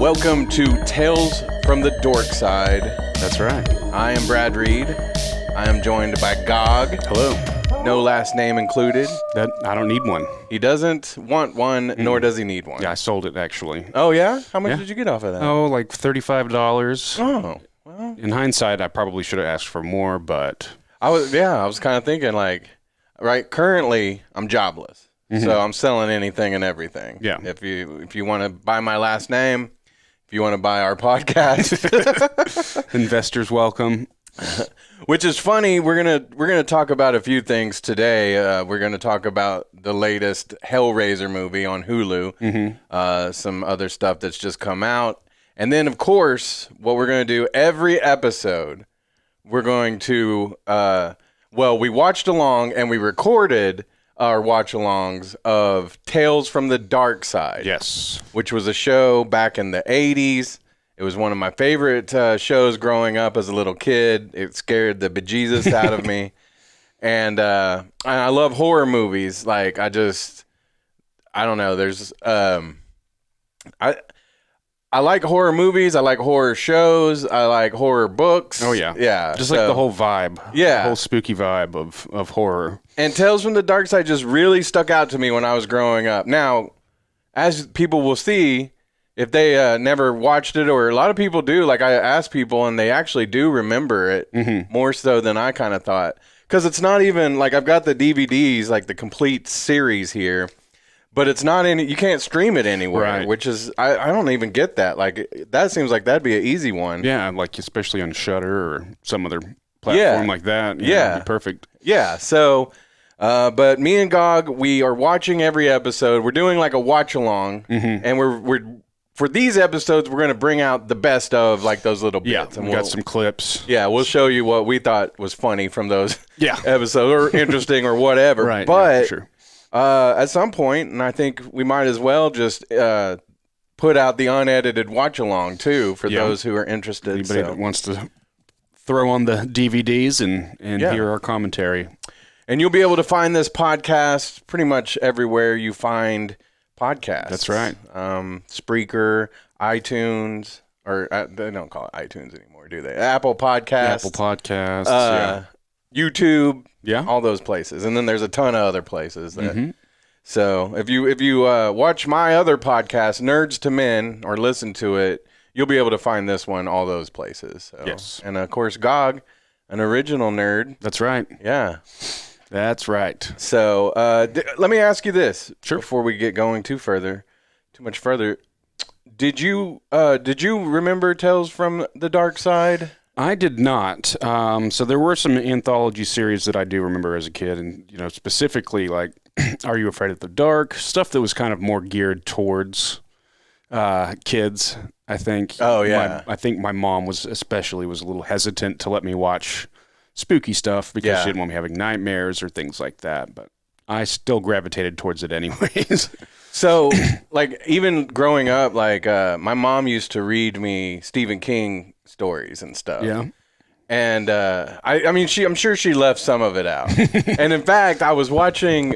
Welcome to Tales from the Dorkside. That's right. I am Brad Reed. I am joined by Gog. Hello. No last name included. That I don't need one. He doesn't want one, nor does he need one. Yeah, I sold it actually. Oh, yeah? How much Yeah. did you get off of that? Oh, like $35. Oh, well. In hindsight, I probably should have asked for more, but I was kind of thinking like, right, currently I'm jobless. So I'm selling anything and everything. Yeah. If you want to buy my last name, if you want to buy our podcast, investors welcome. which is funny. We're gonna talk about a few things today. We're gonna talk about the latest Hellraiser movie on Hulu. Some other stuff that's just come out, and then of course, what we're gonna do every episode, we're going to we watched along and we recorded our watch-alongs of Tales from the Darkside. Yes. Which was a show back in the 80s. It was one of my favorite shows growing up as a little kid. It scared the bejesus out of me. And I love horror movies. Like, I don't know. There's, I like horror movies. I like horror shows. I like horror books. Oh, yeah. Yeah. Just like the whole vibe. Yeah. The whole spooky vibe of horror. And Tales from the Darkside just really stuck out to me when I was growing up. Now, as people will see, if they never watched it, or a lot of people do, like I asked people and they actually do remember it more so than I kind of thought. Because it's not even, like I've got the DVDs, like the complete series here, but it's not you can't stream it anywhere, right. Which is, I don't even get that. Like, that seems like that'd be an easy one. Yeah, like especially on Shudder or some other platform like that. It'd be perfect. Yeah, so... but me and Gog, we are watching every episode. We're doing like a watch along, and we're for these episodes we're going to bring out the best of like those little bits. Yeah, and we got some clips. Yeah, we'll show you what we thought was funny from those Yeah. episodes, or interesting, or whatever. Right. But yeah, for sure. At some point, and I think we might as well just put out the unedited watch along too for those who are interested. Anybody that wants to throw on the DVDs and hear our commentary. And you'll be able to find this podcast pretty much everywhere you find podcasts. That's right. Spreaker, iTunes, or they don't call it iTunes anymore, do they? Apple Podcasts. Apple Podcasts. YouTube. Yeah. All those places. And then there's a ton of other places. So if you watch my other podcast, Nerds to Men, or listen to it, you'll be able to find this one all those places. So. Yes. And of course, Gog, an original nerd. That's right. Yeah. That's right. So let me ask you this before we get going too much further. Did you remember Tales from the Darkside? I did not. So there were some anthology series that I do remember as a kid, and specifically like Are You Afraid of the Dark? Stuff that was kind of more geared towards kids, I think. Oh yeah. I think my mom was a little hesitant to let me watch spooky stuff because she didn't want me having nightmares or things like that, but I still gravitated towards it anyways. So, like, even growing up, like, my mom used to read me Stephen King stories and stuff. Yeah. And, I mean, I'm sure she left some of it out. And in fact, I was watching,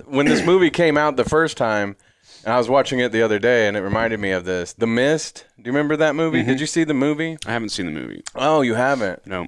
when this movie came out the first time, and I was watching it the other day, and it reminded me of this. The Mist. Do you remember that movie? Did you see the movie? I haven't seen the movie. Oh, you haven't? No.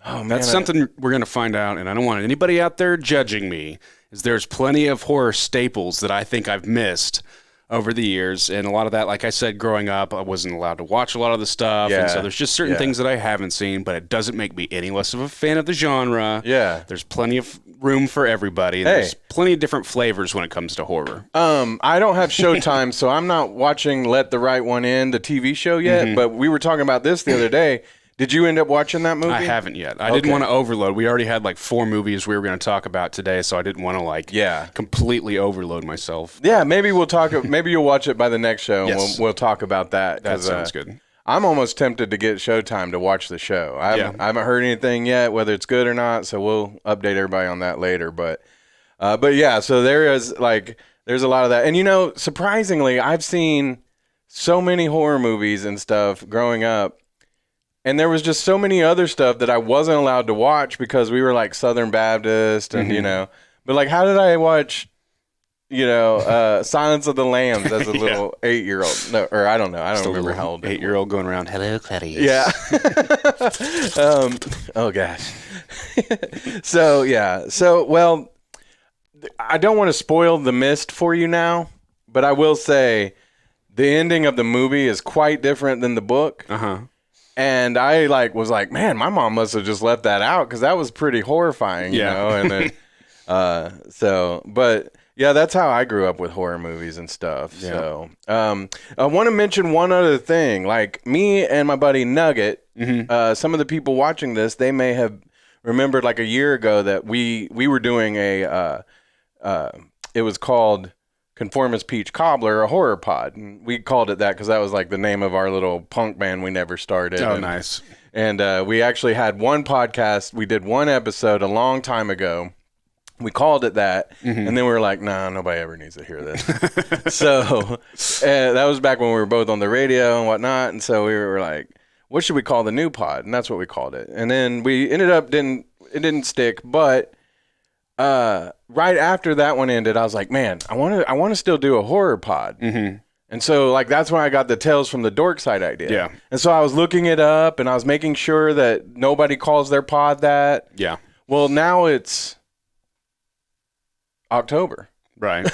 Oh, man. That's something we're going to find out, and I don't want anybody out there judging me, is there's plenty of horror staples that I think I've missed over the years, and a lot of that, like I said, growing up, I wasn't allowed to watch a lot of the stuff, and so there's just certain things that I haven't seen, but it doesn't make me any less of a fan of the genre. Yeah. There's plenty of room for everybody. Hey. There's plenty of different flavors when it comes to horror. I don't have Showtime, so I'm not watching Let the Right One In, the TV show yet, but we were talking about this the other day. Did you end up watching that movie? I haven't yet. I didn't want to overload. We already had like 4 movies we were going to talk about today, so I didn't want to completely overload myself. Yeah, maybe we'll talk. Maybe you'll watch it by the next show, and Yes. we'll talk about that. That sounds good. I'm almost tempted to get Showtime to watch the show. I haven't heard anything yet, whether it's good or not, so we'll update everybody on that later. But yeah, so there's a lot of that. And surprisingly, I've seen so many horror movies and stuff growing up. And there was just so many other stuff that I wasn't allowed to watch because we were like Southern Baptist and, but like, how did I watch Silence of the Lambs as a little 8-year-old. No, or I don't know. I don't remember how old. 8-year-old going around. Hello, Clarice. Yeah. Oh gosh. So I don't want to spoil The Mist for you now, but I will say the ending of the movie is quite different than the book. And I was like, man, my mom must have just left that out because that was pretty horrifying, you know. And then, but yeah, that's how I grew up with horror movies and stuff. Yeah. So, I want to mention one other thing. Like me and my buddy Nugget, some of the people watching this, they may have remembered like a year ago that we were doing it was called Conformist Peach Cobbler, a horror pod. And we called it that because that was like the name of our little punk band we never started. Oh, nice. And we actually had one podcast. We did one episode a long time ago. We called it that. And then we were like, nah, nobody ever needs to hear this. So that was back when we were both on the radio and whatnot. And so we were like, what should we call the new pod? And that's what we called it. And then we ended up, it didn't stick, but right after that one ended, I was like, man, I want to still do a horror pod. And so like that's when I got the Tales from the Dorkside idea. Yeah. And so I was looking it up and I was making sure that nobody calls their pod that. Yeah. Well, now it's October. Right.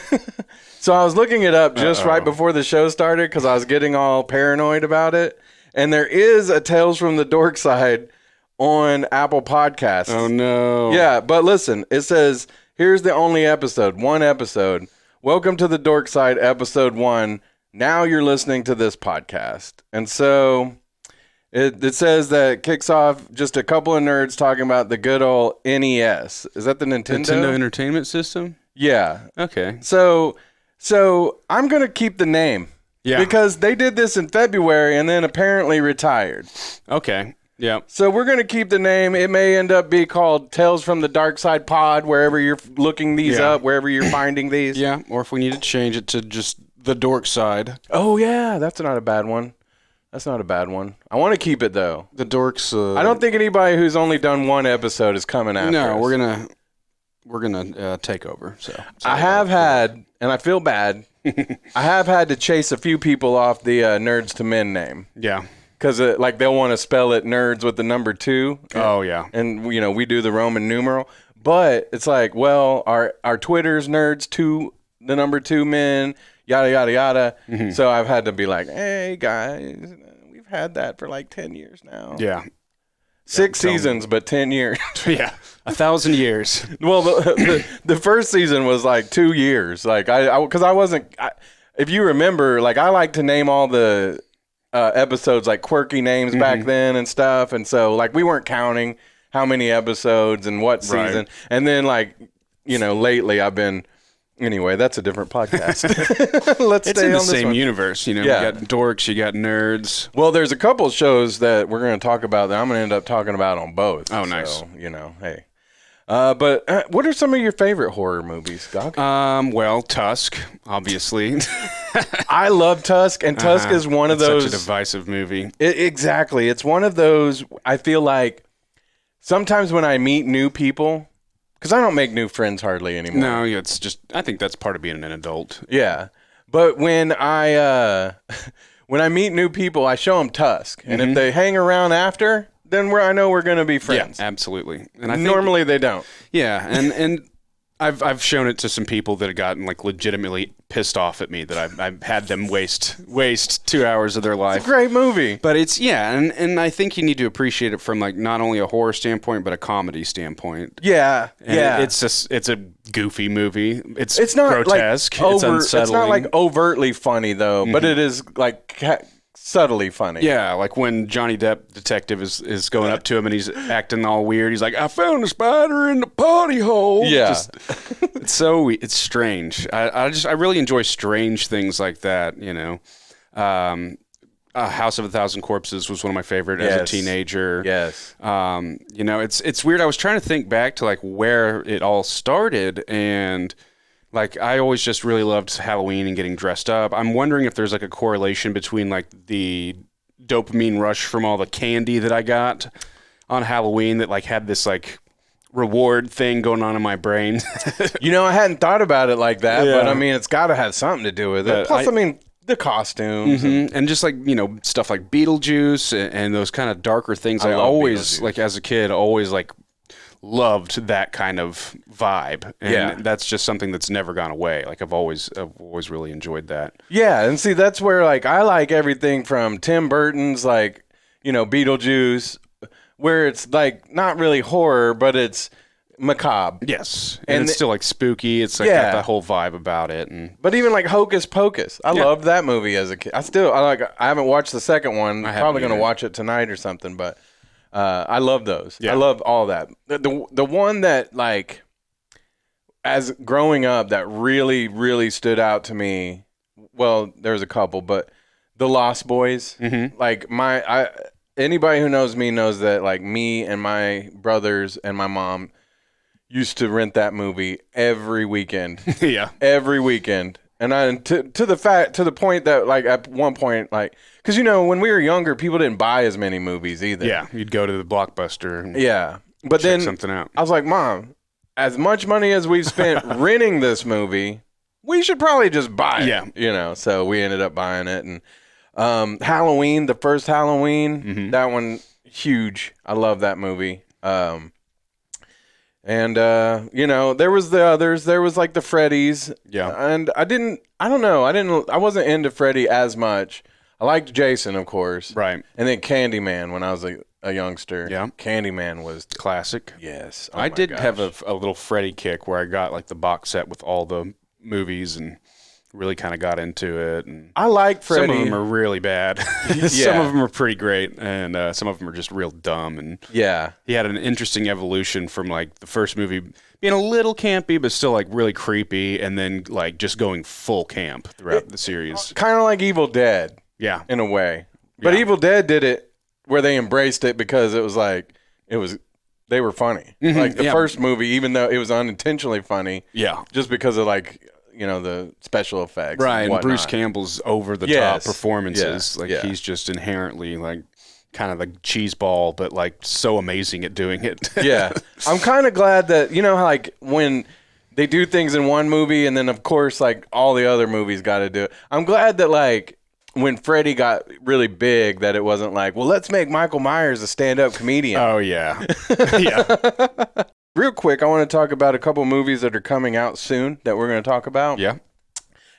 So I was looking it up just right before the show started because I was getting all paranoid about it. And there is a Tales from the Dorkside on Apple Podcasts. Oh, no. Yeah, but listen, it says, here's the only episode, one episode. Welcome to the Dorkside, episode 1. Now you're listening to this podcast. And so it says that it kicks off just a couple of nerds talking about the good old NES. Is that the Nintendo Entertainment System? Yeah. Okay. So I'm going to keep the name. Yeah. Because they did this in February and then apparently retired. Okay. Yeah. So we're going to keep the name. It may end up be called Tales from the Darkside Pod, wherever you're looking these up, wherever you're finding these. Yeah. Or if we need to change it to just the Dorkside. Oh, yeah. That's not a bad one. I want to keep it, though. The Dorks. I don't think anybody who's only done one episode is coming after us. No, we're gonna take over. So I have had, and I feel bad, I have had to chase a few people off the Nerds to Men name. Yeah. Because they'll want to spell it nerds with the number 2. Oh, yeah. And, we do the Roman numeral. But it's like, well, our Twitter's nerds to the number 2 men, yada, yada, yada. So I've had to be like, hey, guys, we've had that for like 10 years now. Yeah. 6 seasons, but 10 years. Yeah. 1,000 years. Well, the first season was like 2 years. Like, because I wasn't, if you remember, like, I like to name all the episodes like quirky names back then and stuff, and so like we weren't counting how many episodes and what season. And then lately I've been anyway, that's a different podcast. It's in the same universe, you got dorks, you got nerds. Well, there's a couple shows that we're going to talk about that I'm going to end up talking about on both. Oh, nice. So, hey. But what are some of your favorite horror movies, Doc? Well, Tusk, obviously. I love Tusk, and Tusk is one of those. Such a divisive movie. Exactly. It's one of those, I feel like sometimes when I meet new people, because I don't make new friends hardly anymore. No, it's just, I think that's part of being an adult. Yeah. But when I meet new people, I show them Tusk. And if they hang around after, then I know we're going to be friends. Yeah, absolutely. And I think, normally they don't. Yeah, and I've shown it to some people that have gotten like legitimately pissed off at me that I've had them waste 2 hours of their life. It's a great movie. But and I think you need to appreciate it from like not only a horror standpoint but a comedy standpoint. Yeah, and it's a goofy movie. It's not grotesque. Like it's unsettling. It's not like overtly funny though, but it is like subtly funny. Yeah, like when Johnny Depp detective is going up to him and he's acting all weird. He's like, "I found a spider in the potty hole." Yeah, it's strange. I really enjoy strange things like that. House of a Thousand Corpses was one of my favorite as a teenager. Yes. It's weird. I was trying to think back to like where it all started, and like I always just really loved Halloween and getting dressed up. I'm wondering if there's like a correlation between like the dopamine rush from all the candy that I got on Halloween that like had this like reward thing going on in my brain. I hadn't thought about it like that, but I mean, it's got to have something to do with it. Plus, I mean, the costumes and just like stuff like Beetlejuice and those kind of darker things. I always like as a kid, always like loved that kind of vibe, and that's just something that's never gone away. Like I've always really enjoyed that. Yeah, and see, that's where like I like everything from Tim Burton's like Beetlejuice, where it's like not really horror, but it's macabre. Yes, and it's still like spooky. It's like got that whole vibe about it. But even like Hocus Pocus, I loved that movie as a kid. I haven't watched the second one. I'm probably gonna watch it tonight or something. But I love those. Yeah. I love all that. The one that like as growing up that really really stood out to me. Well, there's a couple, but The Lost Boys. Like anybody who knows me knows that like me and my brothers and my mom used to rent that movie every weekend. Every weekend. And to the point that like at one point, like, because when we were younger, people didn't buy as many movies either. Yeah, you'd go to the Blockbuster. And but check then something out. I was like, Mom, as much money as we've spent renting this movie, we should probably just buy it. Yeah, so we ended up buying it. And Halloween, the first Halloween, that one huge. I love that movie. And there was the others. There was like the Freddys. Yeah. And I wasn't into Freddy as much. I liked Jason, of course. Right. And then Candyman when I was a youngster. Yeah. Candyman was classic. Yes. I did have a little Freddy kick where I got like the box set with all the movies and really kind of got into it. And I like Freddy. Some of them are really bad. Some of them are pretty great, and some of them are just real dumb. And he had an interesting evolution from like the first movie being a little campy, but still like really creepy, and then like just going full camp throughout the series. Kind of like Evil Dead. Yeah, in a way. But Evil Dead did it where they embraced it because it was like they were funny. Like the first movie, even though it was unintentionally funny. Yeah, just because of like the special effects. Right, and Bruce Campbell's over-the-top performances. He's just inherently, like, kind of the cheese ball, but, like, so amazing at doing it. Yeah. I'm kind of glad that, like, when they do things in one movie and then, of course, like, all the other movies got to do it. I'm glad that, like, when Freddy got really big, that it wasn't like, well, let's make Michael Myers a stand-up comedian. Oh, yeah. Real quick, I want to talk about a couple movies that are coming out soon that we're going to talk about. Yeah.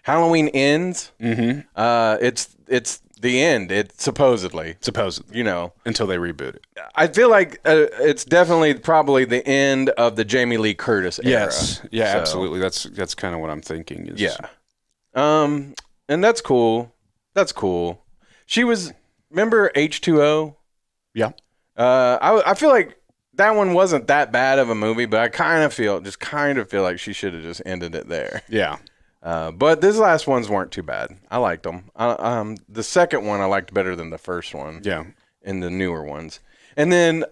Halloween Ends. It's the end. It's supposedly. Until they reboot it. I feel like it's definitely probably the end of the Jamie Lee Curtis era. Yes. Yeah, absolutely. That's kind of what I'm thinking. And that's cool. That's cool. She was, remember H2O? Yeah. I feel like that one wasn't that bad of a movie, but I kind of feel like she should have just ended it there. Yeah. But these last ones weren't too bad. I liked them. The second one I liked better than the first one. Yeah. And the newer ones. And then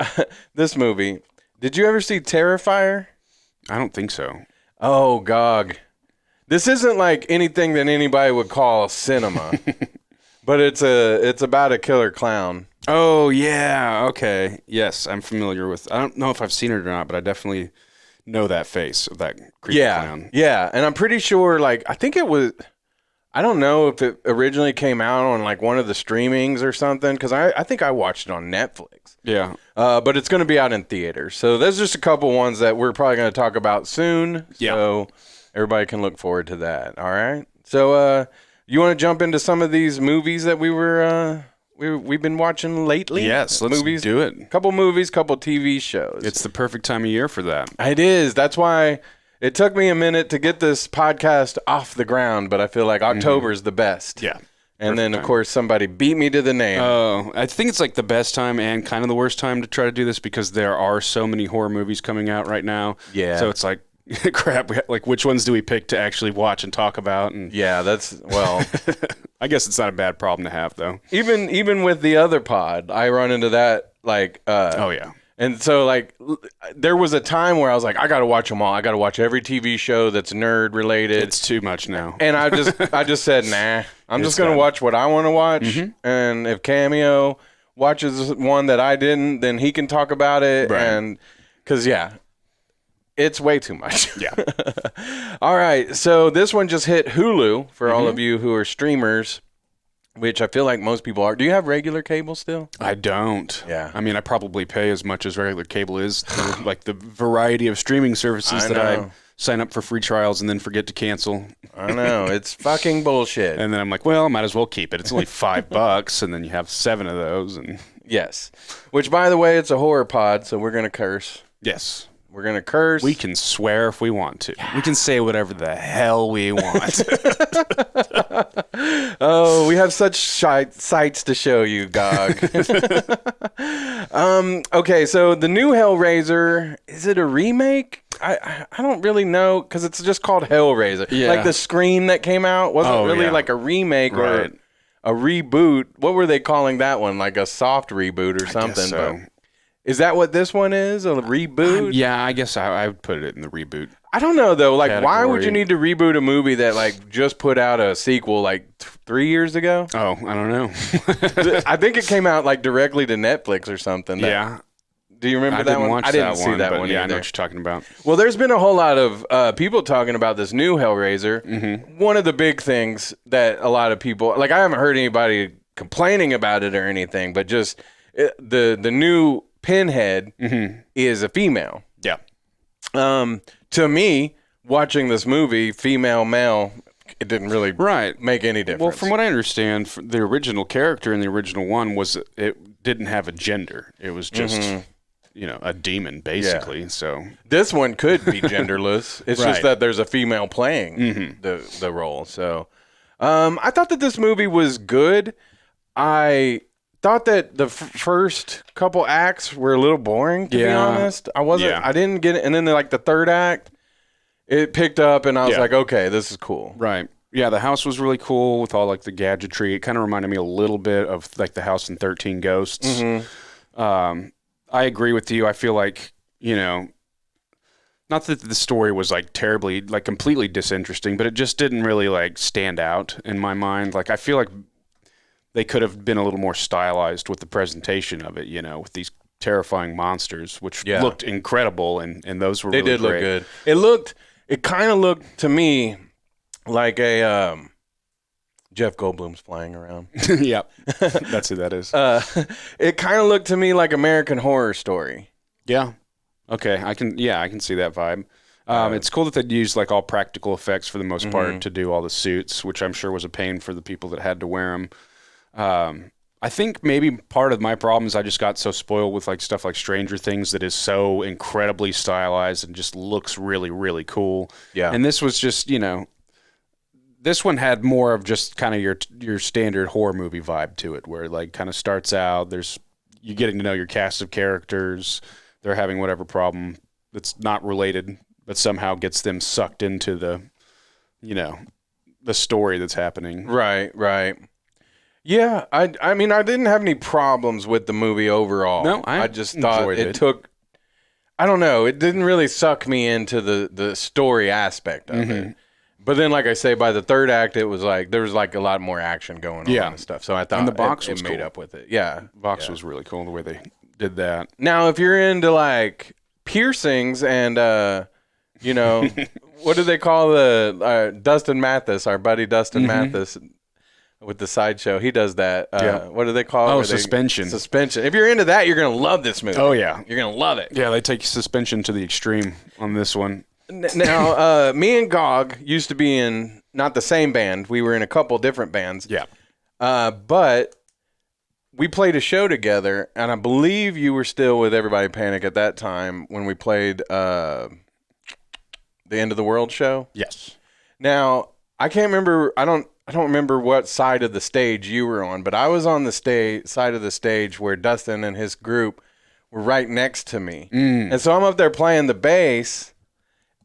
this movie. Did you ever see Terrifier? I don't think so. Oh, Gog. This isn't like anything that anybody would call cinema. But it's about a killer clown. Oh, yeah. Okay. Yes, I'm familiar with. I don't know if I've seen it or not, but I definitely know that face of that creepy clown. Yeah. And I'm pretty sure, like, I think it was. I don't know if it originally came out on like one of the streamings or something, because I think I watched it on Netflix. Yeah. But it's going to be out in theaters. So there's just a couple ones that we're probably going to talk about soon. Yeah. So everybody can look forward to that. All right. So you want to jump into some of these movies that we've been watching lately? Yes, let's do it. Couple movies, couple TV shows. It's the perfect time of year for that. It is. That's why it took me a minute to get this podcast off the ground, but I feel like October is the best. Yeah. And then, of course, somebody beat me to the nail. Oh, I think it's like the best time and kind of the worst time to try to do this because there are so many horror movies coming out right now. Yeah. So it's like, crap, like which ones do we pick to actually watch and talk about? And yeah, that's, well. I guess it's not a bad problem to have, though. Even with the other pod, I run into that, like. Oh, yeah. And so, like, there was a time where I was like, I got to watch them all. I got to watch every TV show that's nerd related. It's too much now. And I just said, nah. I'm just going to watch what I want to watch. Mm-hmm. And if Cameo watches one that I didn't, then he can talk about it. Right. And because, yeah, It's way too much. Yeah. All right. So this one just hit Hulu for all of you who are streamers, which I feel like most people are. Do you have regular cable still? I don't. Yeah. I mean, I probably pay as much as regular cable is, like the variety of streaming services that I sign up for free trials and then forget to cancel. I know. It's fucking bullshit. And then I'm like, well, I might as well keep it. It's only $5, and then you have 7 of those. And Yes. Which, by the way, it's a horror pod, so we're going to curse. yes. We're going to curse. We can swear if we want to. We can say whatever the hell we want. Oh, we have such sights to show you, Gog. Okay, so the new Hellraiser, is it a remake? I don't really know, because it's just called Hellraiser. Yeah. Like the Scream that came out wasn't really like a remake or a reboot. What were they calling that one? Like a soft reboot or something? guess so. But is that what this one is? A reboot? Yeah, I guess I would put it in the reboot. I don't know though. Like, why would category. you need to reboot a movie that like just put out a sequel like 3 years ago? Oh, I don't know. I think it came out like directly to Netflix or something. Yeah. Do you remember I that didn't one? watch I didn't that see one, that but one yeah, I know either. what you're talking about. Well, there's been a whole lot of people talking about this new Hellraiser. Mm-hmm. One of the big things that a lot of people like, I haven't heard anybody complaining about it or anything, but just the new Pinhead is a female. Yeah. To me, watching this movie, female, male, it didn't really make any difference. Well, from what I understand, the original character in the original one was it didn't have a gender. It was just a demon basically. So this one could be genderless. It's just Right. that there's a female playing the role. So I thought that this movie was good. I thought that the first couple acts were a little boring, to be honest. I didn't get it. And then like the third act, it picked up and I was like, okay, this is cool. Right. Yeah, the house was really cool with all like the gadgetry. It kind of reminded me a little bit of like the house in 13 Ghosts. I agree with you. I feel like, not that the story was like terribly, like completely disinteresting, but it just didn't really like stand out in my mind. Like I feel like they could have been a little more stylized with the presentation of it, with these terrifying monsters, which looked incredible, and those were really did look great. good. It kind of looked to me like a Jeff Goldblum's flying around. Yep, that's who that is. It kind of looked to me like American Horror Story. Yeah. Okay. I can see that vibe. It's cool that they used like all practical effects for the most part to do all the suits, which I'm sure was a pain for the people that had to wear them. I think maybe part of my problem is I just got so spoiled with like stuff like Stranger Things that is so incredibly stylized and just looks really, really cool. Yeah. And this was just, this one had more of just kind of your standard horror movie vibe to it, where it like kind of starts out, you're getting to know your cast of characters. They're having whatever problem that's not related, but somehow gets them sucked into the story that's happening. Right. Yeah, I mean, I didn't have any problems with the movie overall. No, I just thought it took, I don't know, it didn't really suck me into the story aspect of it. But then, like I say, by the third act, it was like, there was like a lot more action going on and stuff. So I thought the box was made cool. up with it. Yeah. The box was really cool the way they did that. Now, if you're into like piercings and, what do they call the Dustin Mathis, our buddy Dustin Mathis, with the sideshow, he does that. What do they call it? Oh, suspension. Suspension. If you're into that, you're going to love this movie. Oh, yeah. You're going to love it. Yeah, they take suspension to the extreme on this one. Now, me and Gog used to be in not the same band. We were in a couple different bands. Yeah. But we played a show together, and I believe you were still with Everybody Panic at that time when we played the End of the World show. Yes. Now, I can't remember. I don't remember what side of the stage you were on, but I was on the side of the stage where Dustin and his group were right next to me. And so I'm up there playing the bass,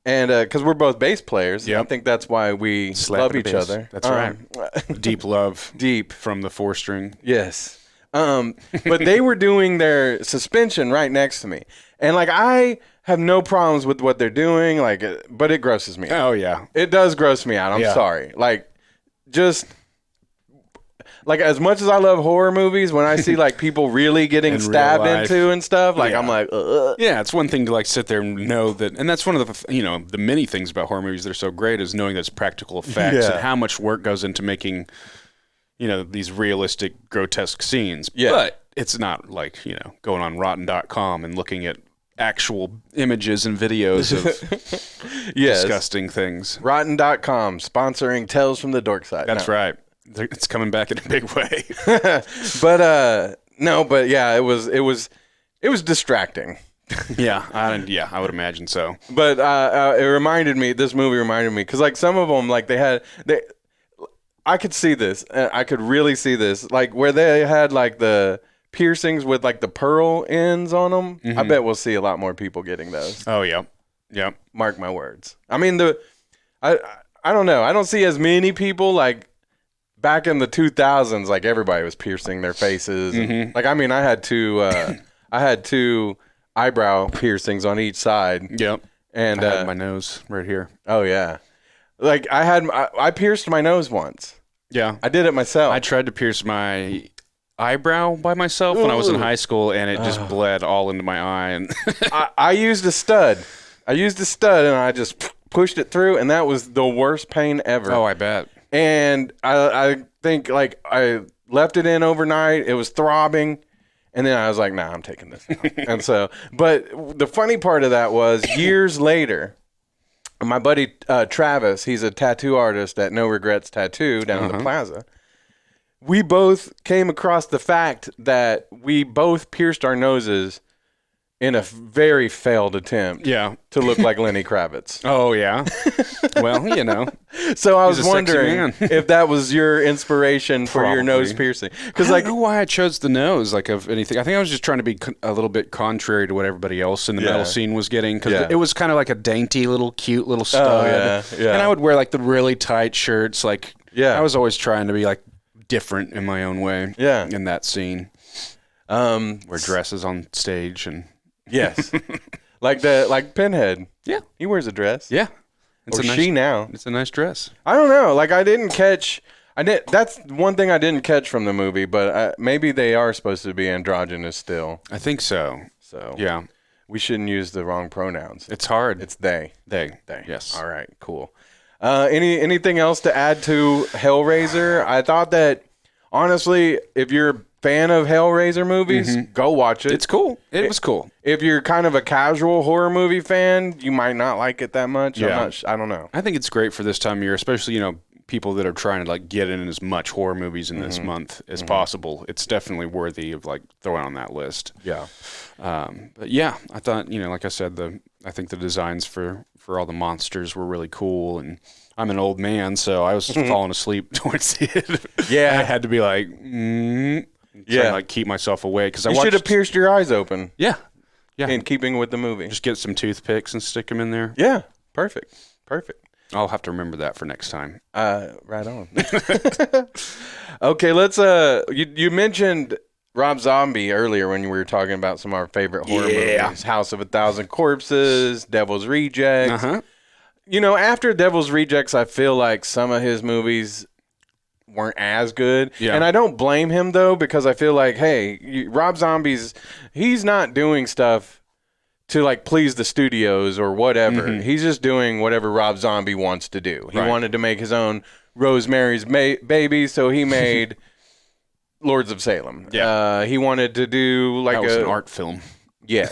and because we're both bass players, I think that's why we love each other. That's right. Deep love. Deep. From the 4-string. Yes. But they were doing their suspension right next to me. And like, I have no problems with what they're doing, but it grosses me out. Oh, yeah. It does gross me out. I'm sorry. Like, just like as much as I love horror movies, when I see like people really getting stabbed into and stuff, like I'm like, ugh. Yeah, it's one thing to like sit there and know that, and that's one of the the many things about horror movies that are so great is knowing that it's practical effects and how much work goes into making these realistic, grotesque scenes. Yeah. But it's not like, going on rotten.com and looking at actual images and videos of disgusting things. Rotten.com sponsoring Tales from the Dorkside. That's right. It's coming back in a big way. But yeah, it was distracting. I would imagine so. But this movie reminded me, because like some of them, like I could see this. I could really see this. Like where they had like the piercings with like the pearl ends on them. Mm-hmm. I bet we'll see a lot more people getting those. Oh, yeah. Yep. Mark my words. I mean, I don't know. I don't see as many people like back in the 2000s, like everybody was piercing their faces. Mm-hmm. And, like, I mean, I had two eyebrow piercings on each side. Yep. And I had my nose right here. Oh yeah. Like I pierced my nose once. Yeah. I did it myself. I tried to pierce my eyebrow by myself when I was in high school, and it just bled all into my eye. And I used a stud. And I just pushed it through, and that was the worst pain ever. Oh, I bet. And I think like I left it in overnight. It was throbbing. And then I was like, nah, I'm taking this out. And so, but the funny part of that was years later, my buddy Travis, he's a tattoo artist at No Regrets Tattoo down in the plaza. We both came across the fact that we both pierced our noses in a very failed attempt to look like Lenny Kravitz. Oh, yeah. Well, So I was wondering if that was your inspiration for your nose piercing. Because I don't know why I chose the nose, like, of anything. I think I was just trying to be a little bit contrary to what everybody else in the metal scene was getting. Because it was kind of like a dainty little, cute little stud. Oh, yeah. And I would wear, like, the really tight shirts. Like, I was always trying to be, like, different in my own way in that scene. Wear dresses on stage and... Yes. like Pinhead. Yeah. He wears a dress. Yeah. Now. It's a nice dress. I don't know. Like that's one thing I didn't catch from the movie, but maybe they are supposed to be androgynous still. I think so. So yeah. We shouldn't use the wrong pronouns. It's hard. It's they. They. Yes. All right, cool. Anything else to add to Hellraiser? I thought that honestly, if you're a fan of Hellraiser movies, go watch it. It's cool. It was cool. If you're kind of a casual horror movie fan, you might not like it that much. Yeah. I don't know. I think it's great for this time of year, especially, people that are trying to like get in as much horror movies in this month as possible. It's definitely worthy of like throwing on that list. Yeah. But yeah, I thought, like I said, I think the designs for all the monsters were really cool, and I'm an old man, so I was falling asleep towards it. Yeah. I had to be like, trying to like keep myself awake because you should have pierced your eyes open. Yeah. In keeping with the movie. Just get some toothpicks and stick them in there. Yeah. Perfect. I'll have to remember that for next time. Right on. Okay, let's you mentioned Rob Zombie earlier when we were talking about some of our favorite horror movies. House of a Thousand Corpses, Devil's Rejects. After Devil's Rejects, I feel like some of his movies weren't as good. Yeah. And I don't blame him, though, because I feel like, hey, Rob Zombie's, he's not doing stuff to, like, please the studios or whatever. He's just doing whatever Rob Zombie wants to do. He wanted to make his own Rosemary's Baby, so he made Lords of Salem. Yeah. He wanted to do, like, that was an art film. Yeah.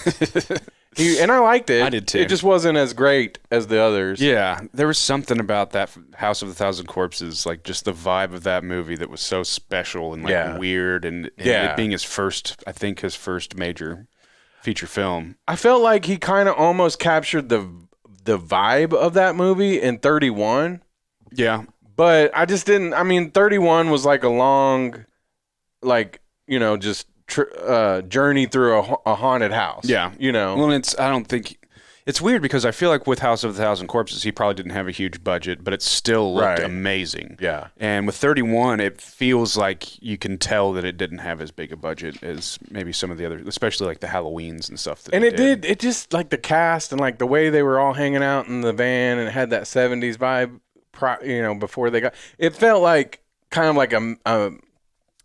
And I liked it. I did too. It just wasn't as great as the others. Yeah, there was something about that House of a Thousand Corpses, like just the vibe of that movie that was so special and like weird, and it being his first major feature film. I felt like he kind of almost captured the vibe of that movie in 31. Yeah, but I just didn't. I mean, 31 was like a long, like just. Journey through a haunted house. Yeah. Well, I don't think it's weird because I feel like with House of a Thousand Corpses, he probably didn't have a huge budget, but it still looked amazing. Yeah. And with 31, it feels like you can tell that it didn't have as big a budget as maybe some of the other, especially like the Halloweens and stuff. It just like the cast and like the way they were all hanging out in the van and it had that 70s vibe, before they got, it felt like kind of like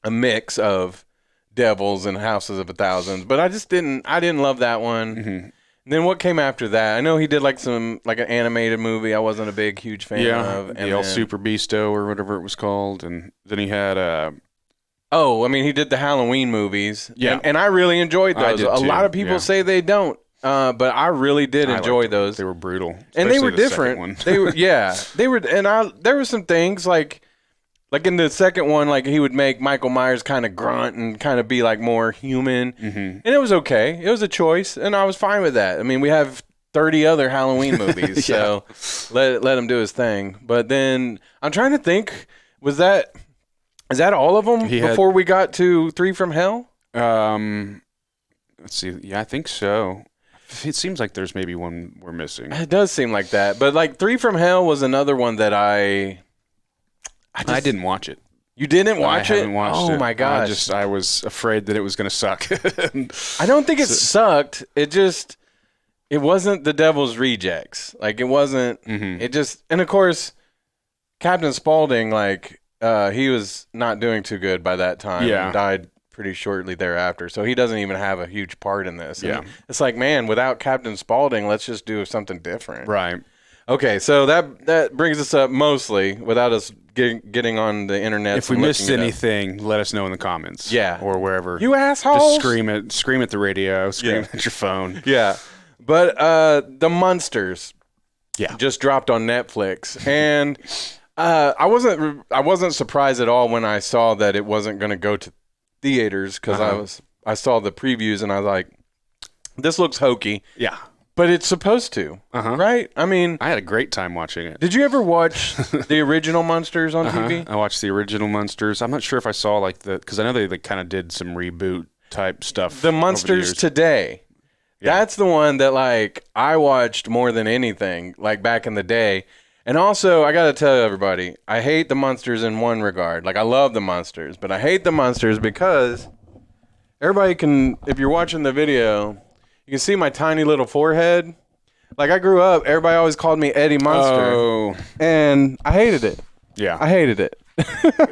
a mix of devils and houses of a thousand, but I didn't love that one. And then what came after that? I know he did like an animated movie I wasn't a huge fan of. And El Super Beasto or whatever it was called. And then he had he did the Halloween movies. Yeah. And I really enjoyed those. A lot of people say they don't. But I really did enjoy those. They were brutal. And they were different. They were there were some things like in the second one, like he would make Michael Myers kind of grunt and kind of be like more human. And it was okay. It was a choice, and I was fine with that. I mean, we have 30 other Halloween movies, so let him do his thing. But then I'm trying to think, is that all of them before we got to 3 from Hell? Let's see. Yeah, I think so. It seems like there's maybe one we're missing. It does seem like that. But like 3 from Hell was another one that I didn't watch it. You didn't watch it? I haven't watched it. Oh my gosh. I was afraid that it was going to suck. I don't think it sucked. It wasn't the Devil's Rejects. Like it wasn't, and of course, Captain Spaulding, like, he was not doing too good by that time. Yeah. And died pretty shortly thereafter. So he doesn't even have a huge part in this. Yeah. And it's like, man, without Captain Spaulding, let's just do something different. Right. Okay, so that brings us up mostly without us getting on the internet. If we missed anything, let us know in the comments. Yeah. Or wherever. You assholes! Just scream at the radio, scream at your phone. Yeah. But the Munsters just dropped on Netflix. And I wasn't surprised at all when I saw that it wasn't going to go to theaters because I saw the previews and I was like, this looks hokey. Yeah. But it's supposed to, right? I mean, I had a great time watching it. Did you ever watch the original Munsters on TV? I watched the original Munsters. I'm not sure if I saw because I know they kind of did some reboot type stuff. The Munsters Today. Yeah. That's the one that like I watched more than anything, like back in the day. And also, I got to tell everybody, I hate the Munsters in one regard. Like I love the Munsters, but I hate the Munsters because everybody can, if you're watching the video, you can see my tiny little forehead. Like I grew up, everybody always called me Eddie Munster. Oh. And I hated it. Yeah. I hated it.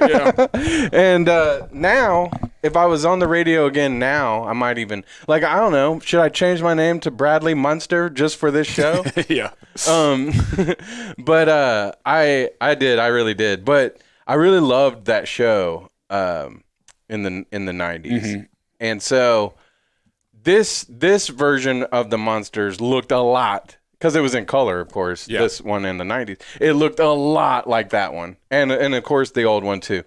Yeah. And now, if I was on the radio again now, I might even, like, I don't know, should I change my name to Bradley Munster just for this show? Yeah. But I really did. But I really loved that show in the 90s. And so this version of the Munsters looked a lot, because it was in color, of course, this one in the 90s. It looked a lot like that one. And of course, the old one, too.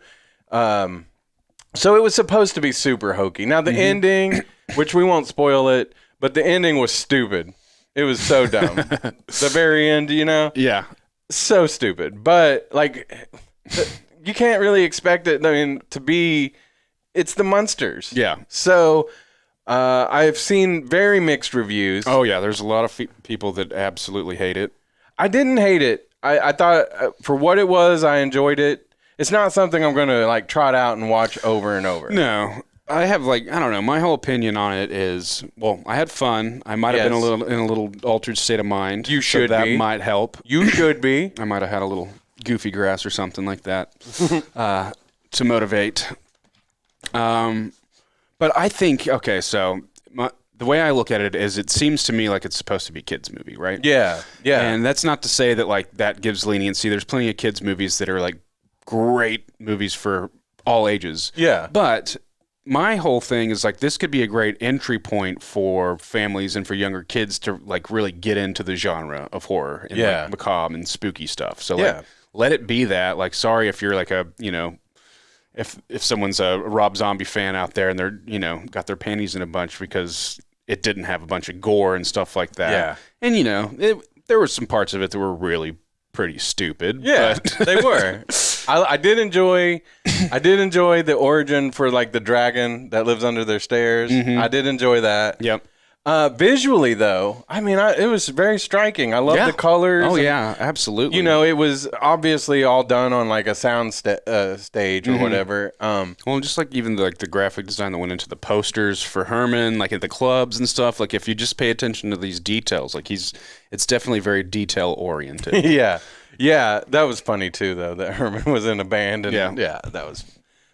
So it was supposed to be super hokey. Now, the ending, which we won't spoil it, but the ending was stupid. It was so dumb. The very end, you know? Yeah. So stupid. But, like, you can't really expect it, I mean, to be... It's the Munsters. Yeah. So... I've seen very mixed reviews. Oh, yeah. There's a lot of people that absolutely hate it. I didn't hate it. I thought for what it was, I enjoyed it. It's not something I'm going to like trot out and watch over and over. No. I have I don't know. My whole opinion on it is, well, I had fun. I might have been in a little altered state of mind. You should be. That might help. You should be. I might have had a little goofy grass or something like that to motivate. But I think, okay, so the way I look at it is it seems to me like it's supposed to be a kids' movie, right? Yeah, yeah. And that's not to say that, like, that gives leniency. There's plenty of kids' movies that are, like, great movies for all ages. Yeah. But my whole thing is, like, this could be a great entry point for families and for younger kids to, like, really get into the genre of horror and, like, macabre and spooky stuff. So, like, let it be that. Like, sorry if you're, like, a, you know... If someone's a Rob Zombie fan out there and they're, you know, got their panties in a bunch because it didn't have a bunch of gore and stuff like that. Yeah. And, you know, there were some parts of it that were really pretty stupid. Yeah, but they were. I did enjoy the origin for, like, the dragon that lives under their stairs. I did enjoy that. Yep. Visually, though, I mean, it was very striking. I love the colors. Oh, yeah, absolutely. You know, it was obviously all done on, like, a sound stage or whatever. Well, just, like, even the graphic design that went into the posters for Herman, like, at the clubs and stuff, like, if you just pay attention to these details, like, it's definitely very detail-oriented. Yeah. Yeah, that was funny, too, though, that Herman was in a band. And, yeah, that was...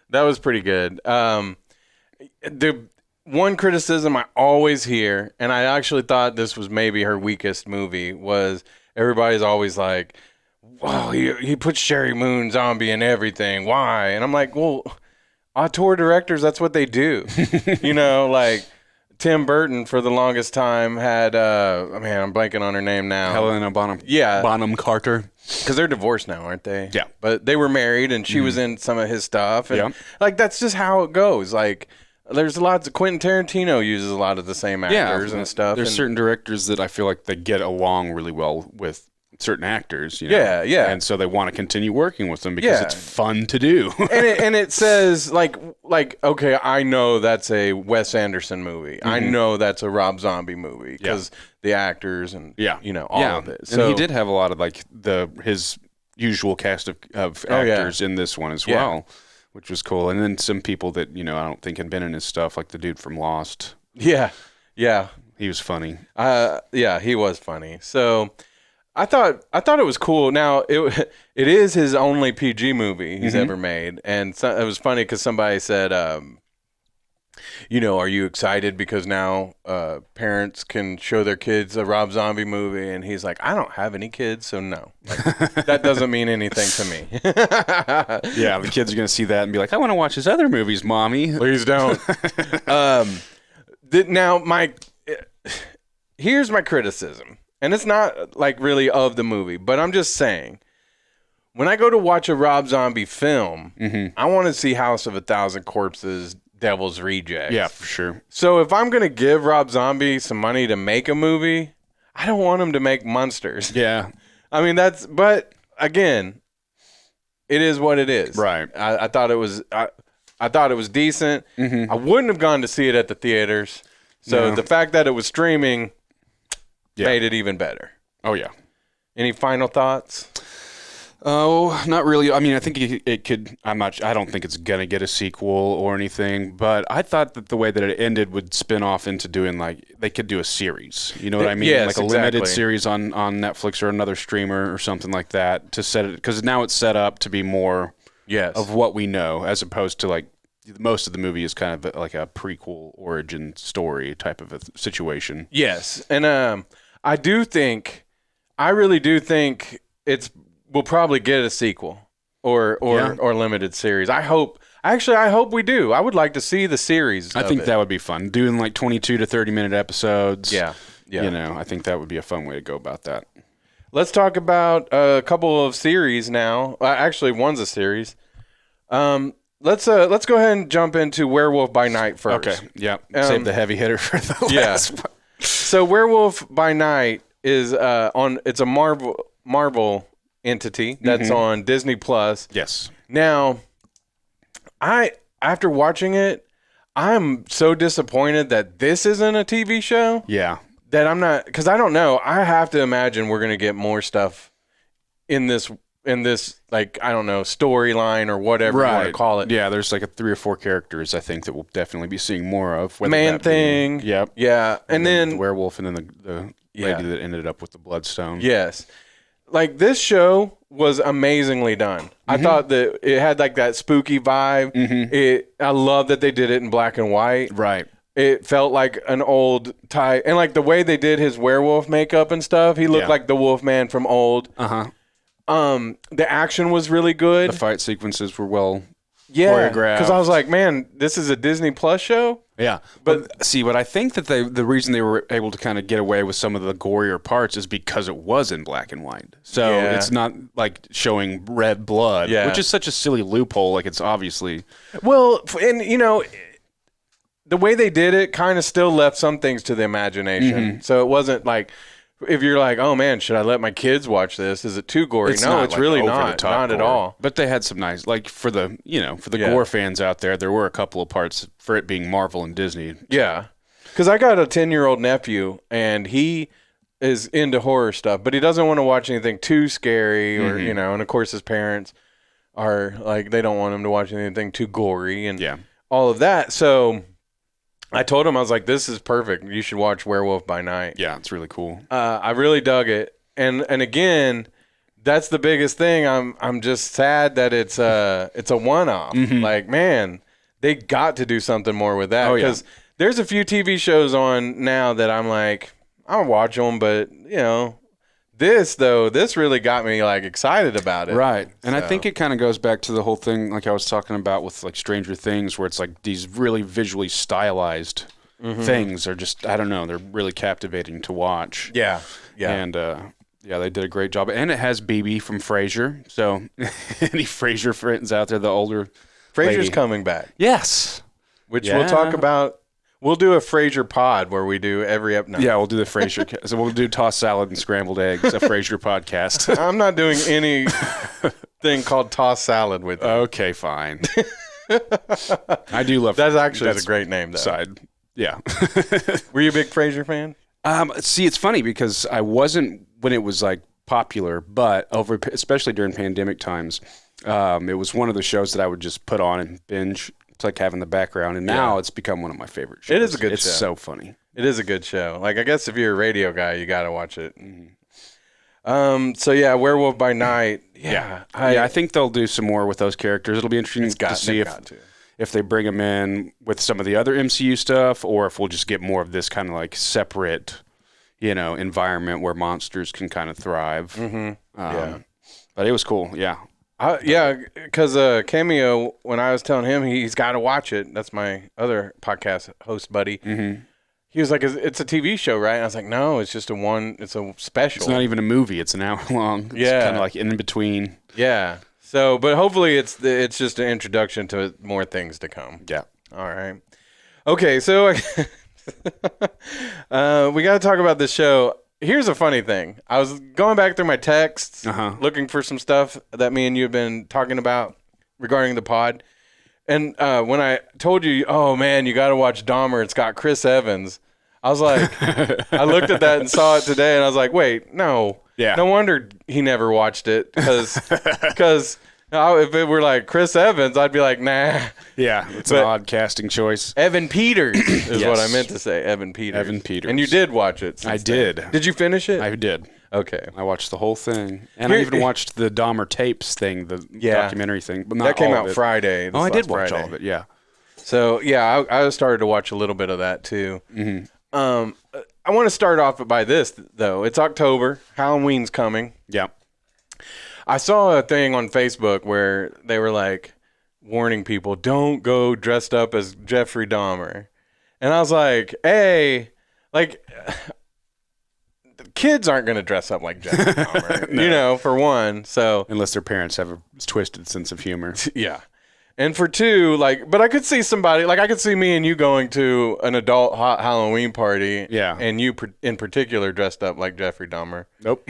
That was pretty good. The one criticism I always hear, and I actually thought this was maybe her weakest movie, was everybody's always like, "Wow, he puts Sherry Moon Zombie in everything. Why?" And I'm like, "Well, auteur directors, that's what they do." Like Tim Burton for the longest time had, I'm blanking on her name now. Helena Bonham. Yeah. Bonham Carter. Because they're divorced now, aren't they? Yeah. But they were married, and she was in some of his stuff. And, that's just how it goes. Like, there's lots of Quentin Tarantino uses a lot of the same actors and stuff. There's certain directors that I feel like they get along really well with certain actors. Yeah. And so they want to continue working with them because it's fun to do. and it says, like, okay, I know that's a Wes Anderson movie. I know that's a Rob Zombie movie because the actors and, all of it. So, and he did have a lot of, like, his usual cast of actors in this one as well. Which was cool. And then some people that, I don't think had been in his stuff, like the dude from Lost. Yeah. He was funny. He was funny. So I thought it was cool. Now, it is his only PG movie he's ever made. And so, it was funny because somebody said, are you excited because now parents can show their kids a Rob Zombie movie? And he's like, I don't have any kids, so no. Like, that doesn't mean anything to me. Yeah, the kids are going to see that and be like, I want to watch his other movies, Mommy. Please don't. Now, here's my criticism. And it's not like really of the movie, but I'm just saying, when I go to watch a Rob Zombie film, I want to see House of a Thousand Corpses, Devil's Rejects. Yeah, for sure. So if I'm going to give Rob Zombie some money to make a movie, I don't want him to make Munsters. Yeah. I mean, but again, it is what it is. Right. I thought it was I thought it was decent. I wouldn't have gone to see it at the theaters. So the fact that it was streaming made it even better. Oh, yeah. Any final thoughts? Oh, not really. I mean, I think it could. I don't think it's gonna get a sequel or anything. But I thought that the way that it ended would spin off into doing, like, they could do a series. You know what I mean? Yes, like a limited series on Netflix or another streamer or something like that to set it, because now it's set up to be more of what we know, as opposed to, like, most of the movie is kind of like a prequel origin story type of a situation. Yes, and I really do think we'll probably get a sequel or limited series. I hope we do. I would like to see the series. I think that would be fun. Doing like 22 to 30-minute episodes. Yeah. I think that would be a fun way to go about that. Let's talk about a couple of series now. Actually, one's a series. Let's go ahead and jump into Werewolf by Night first. Okay. Yeah. Save the heavy hitter for the last one. So Werewolf by Night is it's a Marvel entity that's on Disney Plus. Yes. Now, after watching it, I'm so disappointed that this isn't a TV show. Yeah. That I'm not, because I don't know. I have to imagine we're gonna get more stuff in this like, I don't know, storyline or whatever you want to call it. Yeah, there's like 3 or 4 characters I think that we'll definitely be seeing more of. Man-Thing. Yep. Yeah. And then the werewolf, and then the lady that ended up with the bloodstone. Yes. Like, this show was amazingly done. I thought that it had like that spooky vibe. I love that they did it in black and white. Right. It felt like an old type, and like the way they did his werewolf makeup and stuff, he looked like the Wolfman from old. The action was really good. The fight sequences were well choreographed. Because I was like, man, this is a Disney Plus show? Yeah. But see, what I think that the reason they were able to kind of get away with some of the gorier parts is because it was in black and white. So it's not like showing red blood, which is such a silly loophole. Like, it's obviously... Well, and the way they did it kind of still left some things to the imagination. So it wasn't like... If you're like, oh man, should I let my kids watch this? Is it too gory? No, it's like really not at all. But they had some nice, like, for the gore fans out there, there were a couple of parts for it being Marvel and Disney. Yeah, because I got a 10-year-old nephew, and he is into horror stuff, but he doesn't want to watch anything too scary, or and of course his parents are like, they don't want him to watch anything too gory and all of that. So I told him, I was like, this is perfect. You should watch Werewolf by Night. Yeah, it's really cool. I really dug it. And again, That's the biggest thing. I'm just sad that it's a one-off. Like, man, they got to do something more with that, because there's a few TV shows on now that I'm like, I'll watch them, but this really got me like excited about it. Right. And I think it kind of goes back to the whole thing like I was talking about with like Stranger Things, where it's like these really visually stylized things are just, I don't know, they're really captivating to watch. Yeah. And they did a great job. And it has BB from Frasier. So any Frasier friends out there, the older Frasier's lady. coming back. Yes. Which we'll talk about. We'll do a Frasier pod where we do every episode. Yeah, we'll do the Frasier. So we'll do tossed salad and scrambled eggs, a Frasier podcast. I'm not doing anything called tossed salad with you. Okay, fine. I do love that's a great name, though. Side. Yeah. Were you a big Frasier fan? See, it's funny because I wasn't when it was like popular, but especially during pandemic times, it was one of the shows that I would just put on and binge. It's like having the background, and now it's become one of my favorite shows. It is a good show. It's so funny. It is a good show. Like, I guess if you're a radio guy, you got to watch it. So yeah, Werewolf by Night. Yeah. I think they'll do some more with those characters. It'll be interesting to see if they bring them in with some of the other MCU stuff, or if we'll just get more of this kind of like separate, environment where monsters can kind of thrive. But it was cool. Yeah. Because Cameo, when I was telling him he's got to watch it, that's my other podcast host buddy. He was like, "It's a TV show, right?" And I was like, "No, it's just it's a special. It's not even a movie. It's an hour long. It's kind of like in between." Yeah. So, but hopefully it's just an introduction to more things to come. Yeah. All right. Okay, so we got to talk about this show. Here's a funny thing. I was going back through my texts, looking for some stuff that me and you have been talking about regarding the pod. And when I told you, oh, man, you got to watch Dahmer, it's got Chris Evans. I was like, I looked at that and saw it today, and I was like, wait, no. Yeah. No wonder he never watched it, because if it were like Chris Evans, I'd be like, nah. Yeah, it's an odd casting choice. Evan Peters is what I meant to say, Evan Peters. Evan Peters. And you did watch it. I did. Did you finish it? I did. Okay. I watched the whole thing. And I even watched the Dahmer tapes thing, the documentary thing. But not that came all out of it. Friday. I did watch all of it, yeah. So, yeah, I started to watch a little bit of that, too. I want to start off by this, though. It's October. Halloween's coming. Yeah. I saw a thing on Facebook where they were like warning people, don't go dressed up as Jeffrey Dahmer. And I was like, hey, like, kids aren't going to dress up like Jeffrey Dahmer, No. For one. So unless their parents have a twisted sense of humor. Yeah. And for two, but I could see somebody, I could see me and you going to an adult Halloween party. Yeah. And you in particular dressed up like Jeffrey Dahmer. Nope.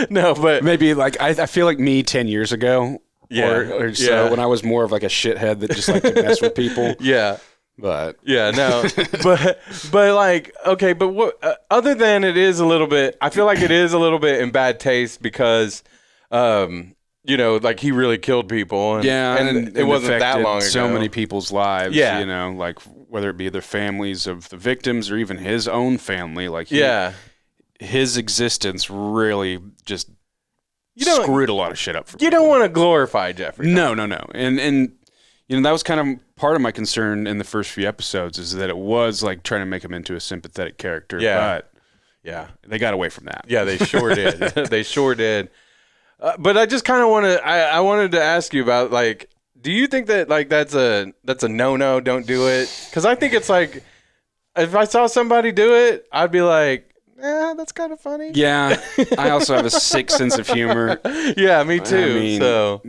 No, but maybe I feel like me 10 years ago. Or so when I was more of like a shithead that just liked to mess with people. Yeah. But yeah, no, but okay, but what, other than it is a little bit, I feel like it is a little bit in bad taste because, he really killed people. And it wasn't that long ago. So many people's lives, yeah. Whether it be their families of the victims or even his own family, his existence really just screwed a lot of shit up for people. You don't want to glorify Jeffrey. No. And that was kind of part of my concern in the first few episodes is that it was like trying to make him into a sympathetic character. Yeah. But they got away from that. Yeah, they sure did. They sure did. But I just kind of I wanted to ask you about, do you think that, that's a no-no, don't do it? Because I think it's like, if I saw somebody do it, I'd be like, that's kind of funny. Yeah. I also have a sick sense of humor. Yeah, me too. I mean, so,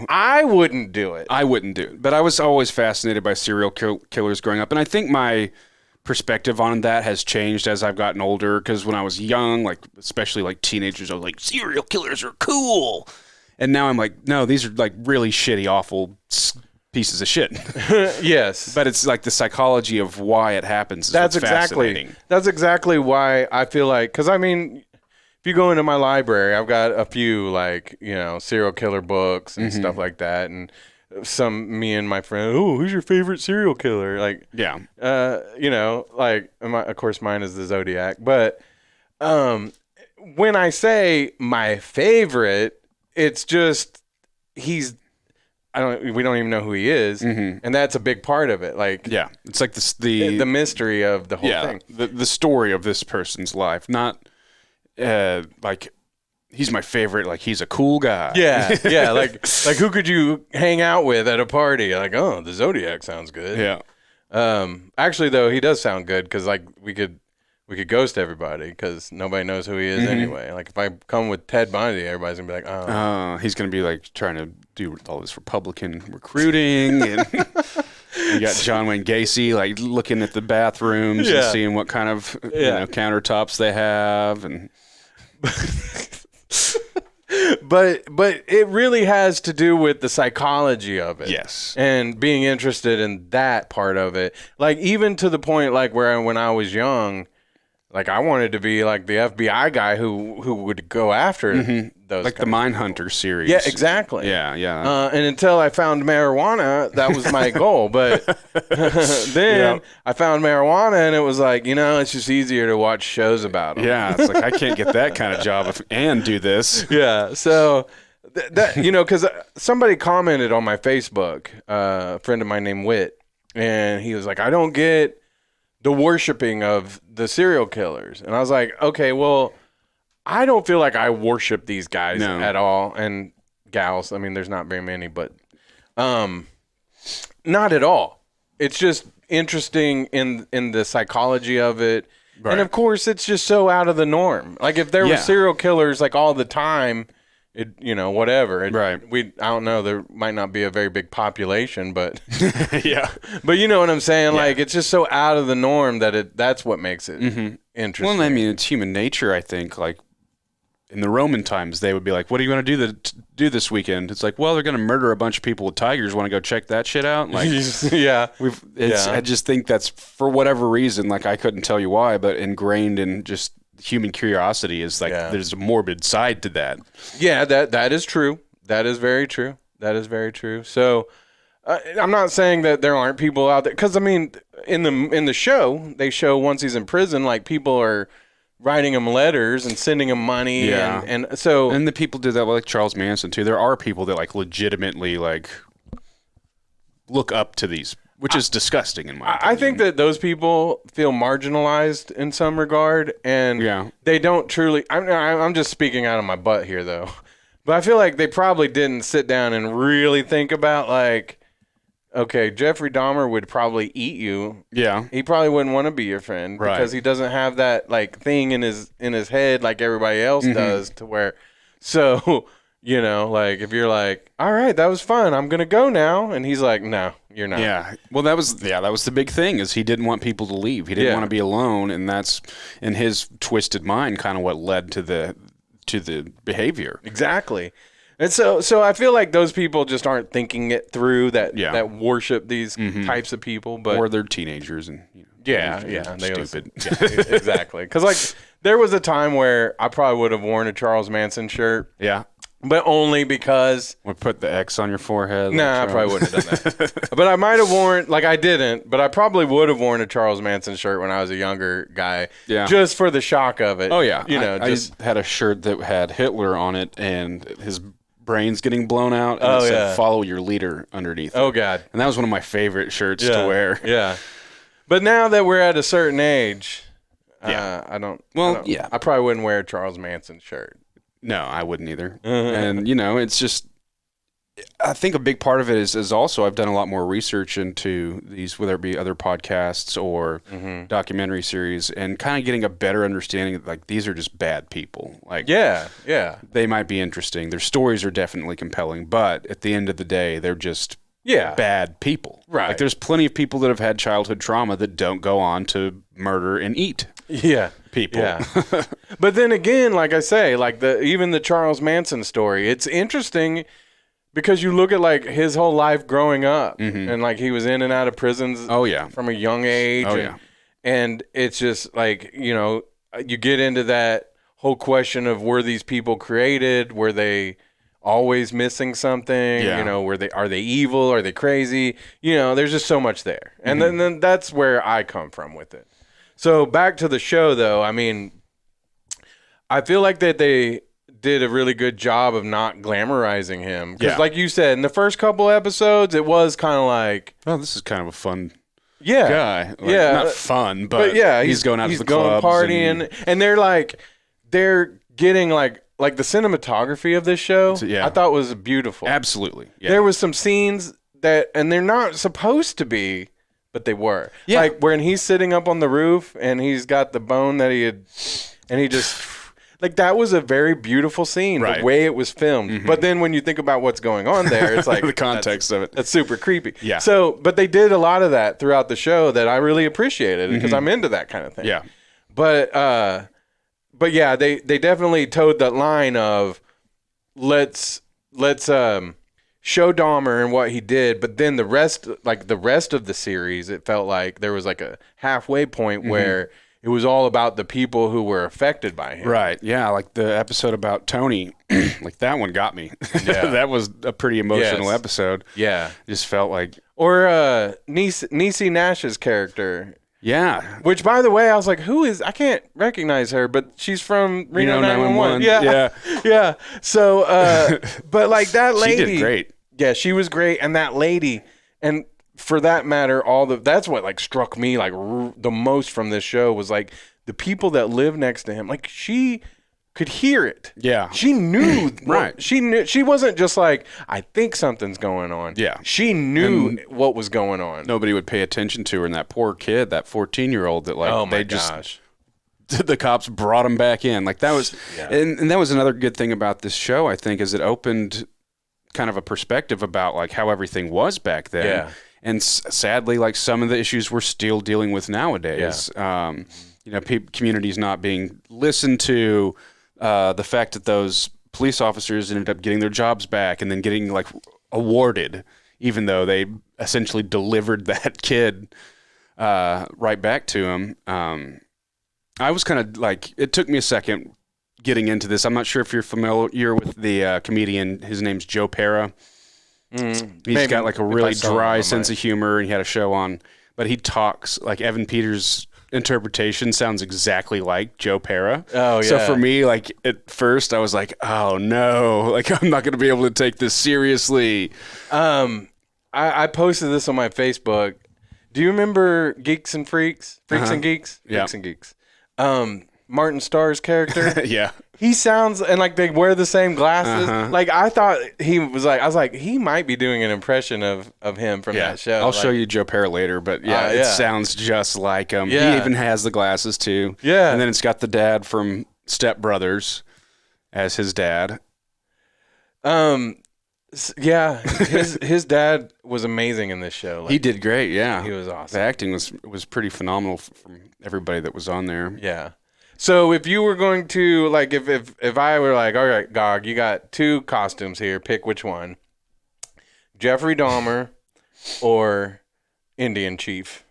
I wouldn't do it. I wouldn't do it. But I was always fascinated by serial killers growing up. And I think my perspective on that has changed as I've gotten older, because when I was young, especially teenagers, I was like, serial killers are cool. And now I'm like, no, these are really shitty, awful pieces of shit. Yes. But it's the psychology of why it happens is that's what's fascinating. That's exactly why I feel like, because if you go into my library, I've got a few serial killer books and stuff like that, and me and my friend, who's your favorite serial killer? Of course mine is the Zodiac. But when I say my favorite, it's just we don't even know who he is, and that's a big part of it. Like, yeah, it's like the mystery of the whole thing. The story of this person's life, not like he's my favorite. Like he's a cool guy. Yeah, yeah. Like who could you hang out with at a party? Like, oh, the Zodiac sounds good. Yeah. Actually, though, he does sound good because like we could ghost everybody because nobody knows who he is anyway. Like if I come with Ted Bundy, everybody's gonna be like, oh, he's gonna be like trying to do all this Republican recruiting, and you got John Wayne Gacy like looking at the bathrooms and seeing what kind of countertops they have, and but it really has to do with the psychology of it. Yes. And being interested in that part of it. Like even to the point like where when I was young, like I wanted to be like the FBI guy who would go after those, like the Mindhunter series. Yeah, exactly. Yeah. And until I found marijuana, that was my goal. But then I found marijuana, and it was like, it's just easier to watch shows about them. Yeah, it's like I can't get that kind of job and do this. Yeah. So that because somebody commented on my Facebook, a friend of mine named Whit, and he was like, I don't get the worshiping of the serial killers. And I was like, okay, well, I don't feel like I worship these guys at all. And gals, I mean, there's not very many, but not at all. It's just interesting in the psychology of it. Right. And of course, it's just so out of the norm. Like if there were serial killers like all the time, whatever. Right. I don't know. There might not be a very big population, but yeah. But you know what I'm saying? Yeah. Like it's just so out of the norm that that's what makes it interesting. Well, I mean, it's human nature. I think like in the Roman times, they would be like, "What are you going to do this weekend?" It's like, well, they're going to murder a bunch of people with tigers. Want to go check that shit out? Like, I just think that's for whatever reason. Like I couldn't tell you why, but ingrained in just human curiosity is like there's a morbid side to that. Yeah, that is true. That is very true. That is very true. So I'm not saying that there aren't people out there, because I mean, in the show, they show once he's in prison, like people are writing him letters and sending him money, and so the people do that with like Charles Manson too. There are people that like legitimately like look up to these. Which is disgusting in my opinion. I think that those people feel marginalized in some regard, and they don't truly. I'm just speaking out of my butt here, though. But I feel like they probably didn't sit down and really think about, like, okay, Jeffrey Dahmer would probably eat you. Yeah. He probably wouldn't want to be your friend because he doesn't have that, like, thing in his head like everybody else does, to where, so... like if you're like, all right, that was fun, I'm gonna go now, and he's like, no, you're not. Yeah. Well, that was the big thing, is he didn't want people to leave. He didn't want to be alone, and that's in his twisted mind kind of what led to the behavior. Exactly. And so I feel like those people just aren't thinking it through, that worship these types of people, or they're teenagers and they stupid. Exactly. Because like there was a time where I probably would have worn a Charles Manson shirt. Yeah. But only because... Or put the X on your forehead. Nah, I probably wouldn't have done that. But I might have worn... Like, I didn't, but I probably would have worn a Charles Manson shirt when I was a younger guy. Yeah. Just for the shock of it. Oh, yeah. I had a shirt that had Hitler on it, and his brains getting blown out, and it said, "Follow your leader" underneath it. Oh, God. And that was one of my favorite shirts to wear. Yeah. But now that we're at a certain age, I probably wouldn't wear a Charles Manson shirt. No, I wouldn't either. And, it's just, I think a big part of it is also I've done a lot more research into these, whether it be other podcasts or documentary series, and kind of getting a better understanding of, like, these are just bad people. Like, they might be interesting. Their stories are definitely compelling, but at the end of the day, they're just bad people. Right. Like, there's plenty of people that have had childhood trauma that don't go on to murder and eat. People. Yeah. But then again, like I say, like even the Charles Manson story, it's interesting because you look at like his whole life growing up, and like he was in and out of prisons from a young age. And it's just like, you get into that whole question of, were these people created? Were they always missing something? Are they evil? Are they crazy? There's just so much there. And then that's where I come from with it. So back to the show, though. I mean, I feel like that they did a really good job of not glamorizing him. Because like you said, in the first couple episodes, it was kind of like, oh, this is kind of a fun guy. Like, not fun, but he's going out to the clubs. Partying. And they're getting like the cinematography of this show, I thought was beautiful. Absolutely. Yeah. There was some scenes and they're not supposed to be, but they were. Yeah. Like when he's sitting up on the roof and he's got the bone that and he just, like that was a very beautiful scene, the way it was filmed. Mm-hmm. But then when you think about what's going on there, it's like the context of it. That's super creepy. Yeah. So, but they did a lot of that throughout the show that I really appreciated because I'm into that kind of thing. Yeah. But yeah, they definitely towed that line of let's show Dahmer and what he did, but then the rest of the series, it felt like there was like a halfway point where it was all about the people who were affected by him. Right. Yeah, like the episode about Tony, like that one got me. Yeah. That was a pretty emotional episode. Yeah. Just felt like or Niecy Nash's character. Yeah. Which, by the way, I was like, who is... I can't recognize her, but she's from Reno 911. Yeah. Yeah. So, but like that lady... She did great. Yeah, she was great. And that lady, and for that matter, that's what like struck me like the most from this show was like the people that live next to him. Like she could hear it. Yeah. She knew. Right. She knew. She wasn't just like, I think something's going on. Yeah. She knew what was going on. Nobody would pay attention to her, and that poor kid, that 14-year-old that like, oh my gosh. The cops brought him back in. Like that was, and that was another good thing about this show, I think, is it opened kind of a perspective about like how everything was back then. Yeah. And sadly, like some of the issues we're still dealing with nowadays. Yeah. You know, communities not being listened to, the fact that those police officers ended up getting their jobs back and then getting like awarded, even though they essentially delivered that kid right back to him. I was kind of like, it took me a second getting into this. I'm not sure if you're familiar with the comedian. His name's Joe Pera. He's got like a really dry sense of humor, and he had a show on, but he talks like Evan Peters' interpretation sounds exactly like Joe Pera. Oh yeah. So for me, like at first I was like, oh no, like I'm not going to be able to take this seriously. I posted this on my Facebook. Do you remember Geeks and Freaks? Freaks and Geeks? Yeah. Freaks and Geeks. Martin Starr's character. Yeah. He sounds, and like they wear the same glasses. Like I thought he was like, I was like, he might be doing an impression of him from that show. I'll show you Joe Pera later, but it sounds just like him. Yeah. He even has the glasses too. Yeah. And then it's got the dad from Step Brothers as his dad. Yeah, his dad was amazing in this show. Like, he did great. Yeah. He was awesome. The acting was pretty phenomenal from everybody that was on there. Yeah. So if you were going to, like, if I were like, all right, Gog, you got two costumes here, pick which one. Jeffrey Dahmer or Indian Chief.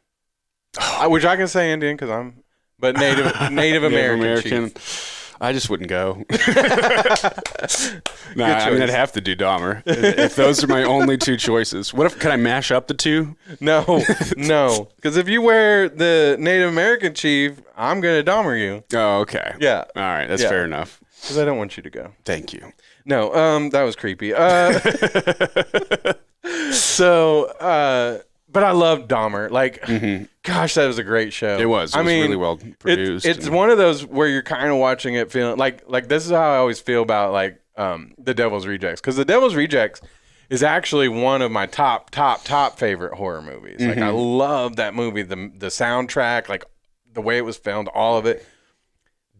Which I can say Indian because but Native American Chief. I just wouldn't go. Nah, I mean, I'd have to do Dahmer. If those are my only two choices. Can I mash up the two? No. Because if you wear the Native American Chief, I'm going to Dahmer you. Oh, okay. Yeah. All right. That's fair enough. Because I don't want you to go. Thank you. No, that was creepy. But I love Dahmer. Like, gosh, that was a great show. It was. It was really well produced. It's one of those where you're kind of watching it feeling like this is how I always feel about like The Devil's Rejects. Because The Devil's Rejects is actually one of my top favorite horror movies. Like, I love that movie. The soundtrack, like the way it was filmed, all of it.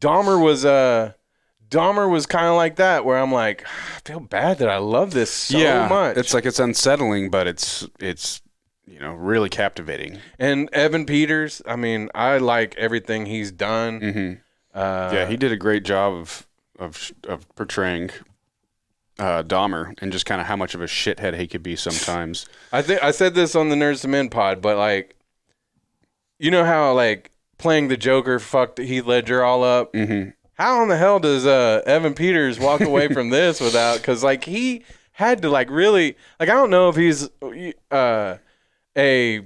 Dahmer was kind of like that, where I'm like, I feel bad that I love this so much. It's like it's unsettling, but it's really captivating. And Evan Peters, I mean, I like everything he's done. He did a great job of portraying Dahmer and just kind of how much of a shithead he could be sometimes. I think I said this on the Nerds to Men pod, but like, you know how like playing the Joker fucked Heath Ledger all up? How in the hell does Evan Peters walk away from this without? Because like he had to like really like, I don't know if he's a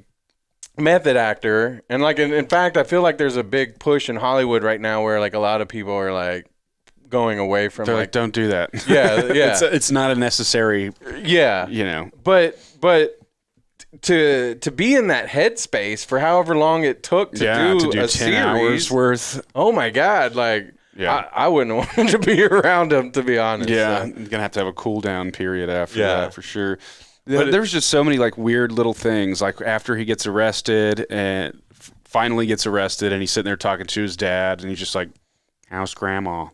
method actor, and like in fact I feel like there's a big push in Hollywood right now where like a lot of people are like going away from. They're like, don't do that. Yeah, yeah. It's not a necessary. Yeah, But to be in that headspace for however long it took to do a 10 series, hours worth. Oh my God! Like, I wouldn't want to be around him, to be honest. Yeah, so. you're gonna have to have a cool down period after that for sure. But there's just so many like weird little things. Like after he gets arrested and finally gets arrested, and he's sitting there talking to his dad, and he's just like, "How's grandma?"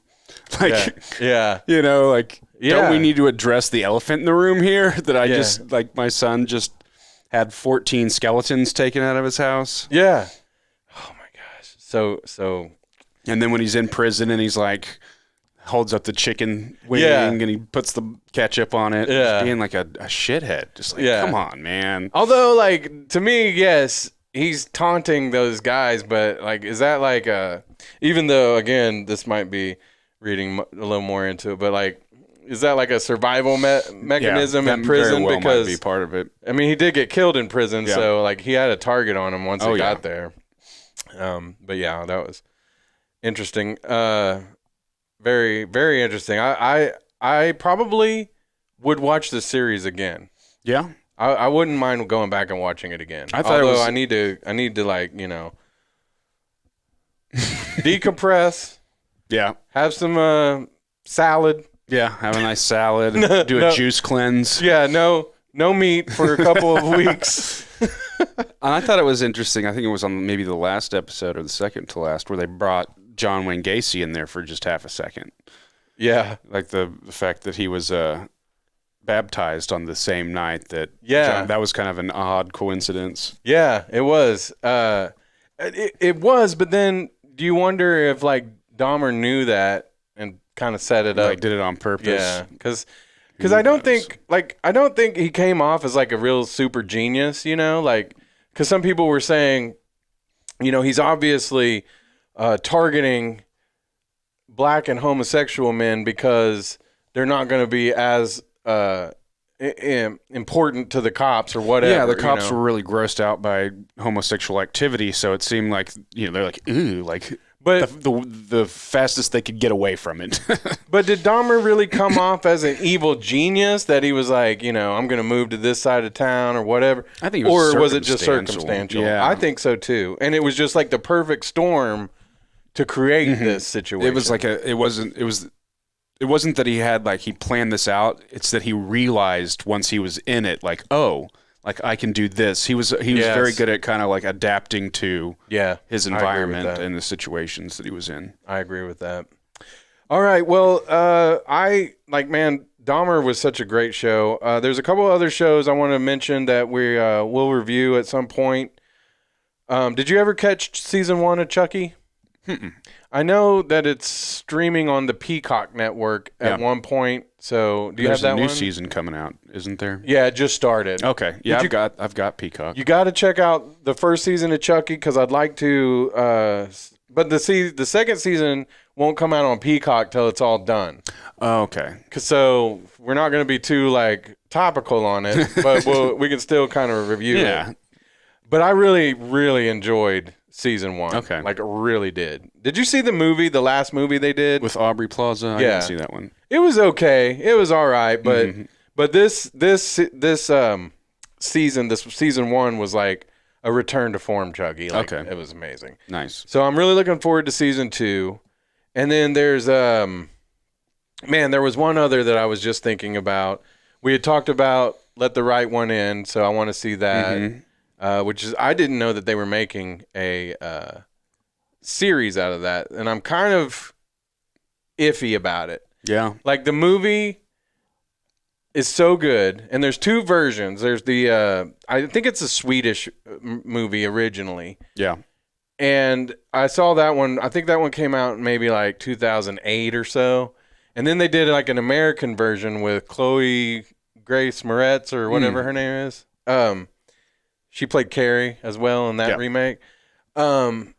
Like, don't we need to address the elephant in the room here? That I just like my son just had 14 skeletons taken out of his house. Yeah. Oh my gosh. So. And then when he's in prison and he's like, holds up the chicken wing and he puts the ketchup on it. Just being like a shithead. Just like, come on, man. Although, like, to me, yes, he's taunting those guys, but like, is that like even though, again, this might be reading a little more into it, but like, is that like a survival mechanism in prison? Very well because might be part of it. I mean, he did get killed in prison, so like he had a target on him once he got there. But yeah, that was interesting. Very, very interesting. I probably would watch this series again. Yeah, I wouldn't mind going back and watching it again. Although I need to like decompress. Yeah, have some salad. Yeah, have a nice salad. Do a juice cleanse. Yeah, no meat for a couple of weeks. I thought it was interesting. I think it was on maybe the last episode or the second to last where they brought John Wayne Gacy in there for just half a second. Yeah. Like the fact that he was baptized on the same night that that was kind of an odd coincidence. Yeah, it was. It was, but then do you wonder if like Dahmer knew that and kind of set it up? Like did it on purpose? Yeah, because I don't think he came off as like a real super genius, like because some people were saying, he's obviously targeting black and homosexual men because they're not going to be as important to the cops or whatever. Yeah, the cops were really grossed out by homosexual activity, so it seemed like they're like, ooh, like. But the fastest they could get away from it. But did Dahmer really come off as an evil genius that he was like, I'm going to move to this side of town or whatever? I think it was or was it just circumstantial? Yeah. I think so too. And it was just like the perfect storm to create this situation. It was like it wasn't that he had like he planned this out. It's that he realized once he was in it, like, oh, like I can do this. He was very good at kind of like adapting to his environment and the situations that he was in. I agree with that. All right. Well, Dahmer was such a great show. There's a couple other shows I want to mention that we will review at some point. Did you ever catch season 1 of Chucky? I know that it's streaming on the Peacock network at one point. So do you have that one? There's a new season coming out, isn't there? Yeah, it just started. Okay. Yeah, I've got Peacock. You got to check out the first season of Chucky because I'd like to. But the second season won't come out on Peacock till it's all done. Oh, okay. So we're not going to be too like topical on it, but we can still kind of review it. But I really, really enjoyed season 1. Okay. Like, really did. Did you see the last movie they did? With Aubrey Plaza? I didn't see that one. It was okay. It was all right, but this season 1 was like a return to form Chucky. Like, it was amazing. Nice. So I'm really looking forward to season 2. And then there's there was one other that I was just thinking about. We had talked about Let the Right One In, so I want to see that. Which is, I didn't know that they were making a series out of that, and I'm kind of iffy about it. Yeah, like the movie is so good, and there's 2 versions. There's the I think it's a Swedish movie originally. Yeah, and I saw that one. I think that one came out in maybe like 2008 or so, and then they did like an American version with Chloe Grace Moretz or whatever her name is. She played Carrie as well in that remake. And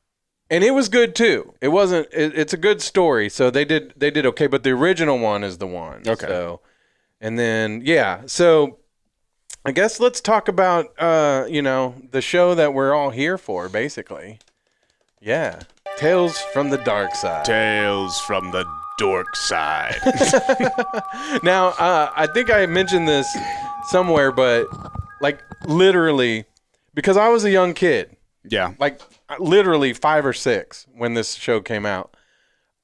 it was good too. It wasn't it's a good story. So they did okay, but the original one is the one. Okay. So and then so I guess let's talk about the show that we're all here for basically. Yeah. Tales from the Darkside. Tales from the Dorkside. Now, I think I mentioned this somewhere, but like literally, because I was a young kid, Yeah. like literally 5 or 6 when this show came out.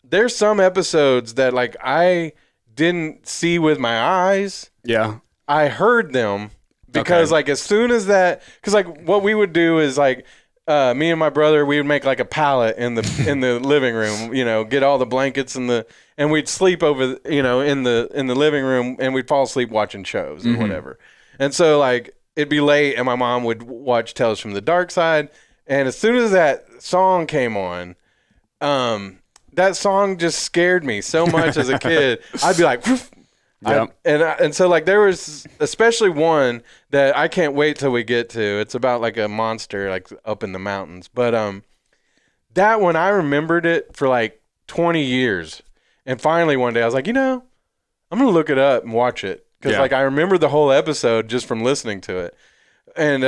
There's some episodes that like I didn't see with my eyes. Yeah. I heard them because like as soon as that, because like what we would do is like me and my brother, we would make like a pallet in the living room, get all the blankets and we'd sleep over, in the living room, and we'd fall asleep watching shows or whatever. And so like it'd be late, and my mom would watch Tales from the Darkside, and as soon as that song came on, that song just scared me so much as a kid. I'd be like, whoosh. Yep. And so like there was especially one that I can't wait till we get to. It's about like a monster like up in the mountains. But that one, I remembered it for like 20 years. And finally one day I was like, I'm going to look it up and watch it. Because like I remember the whole episode just from listening to it. And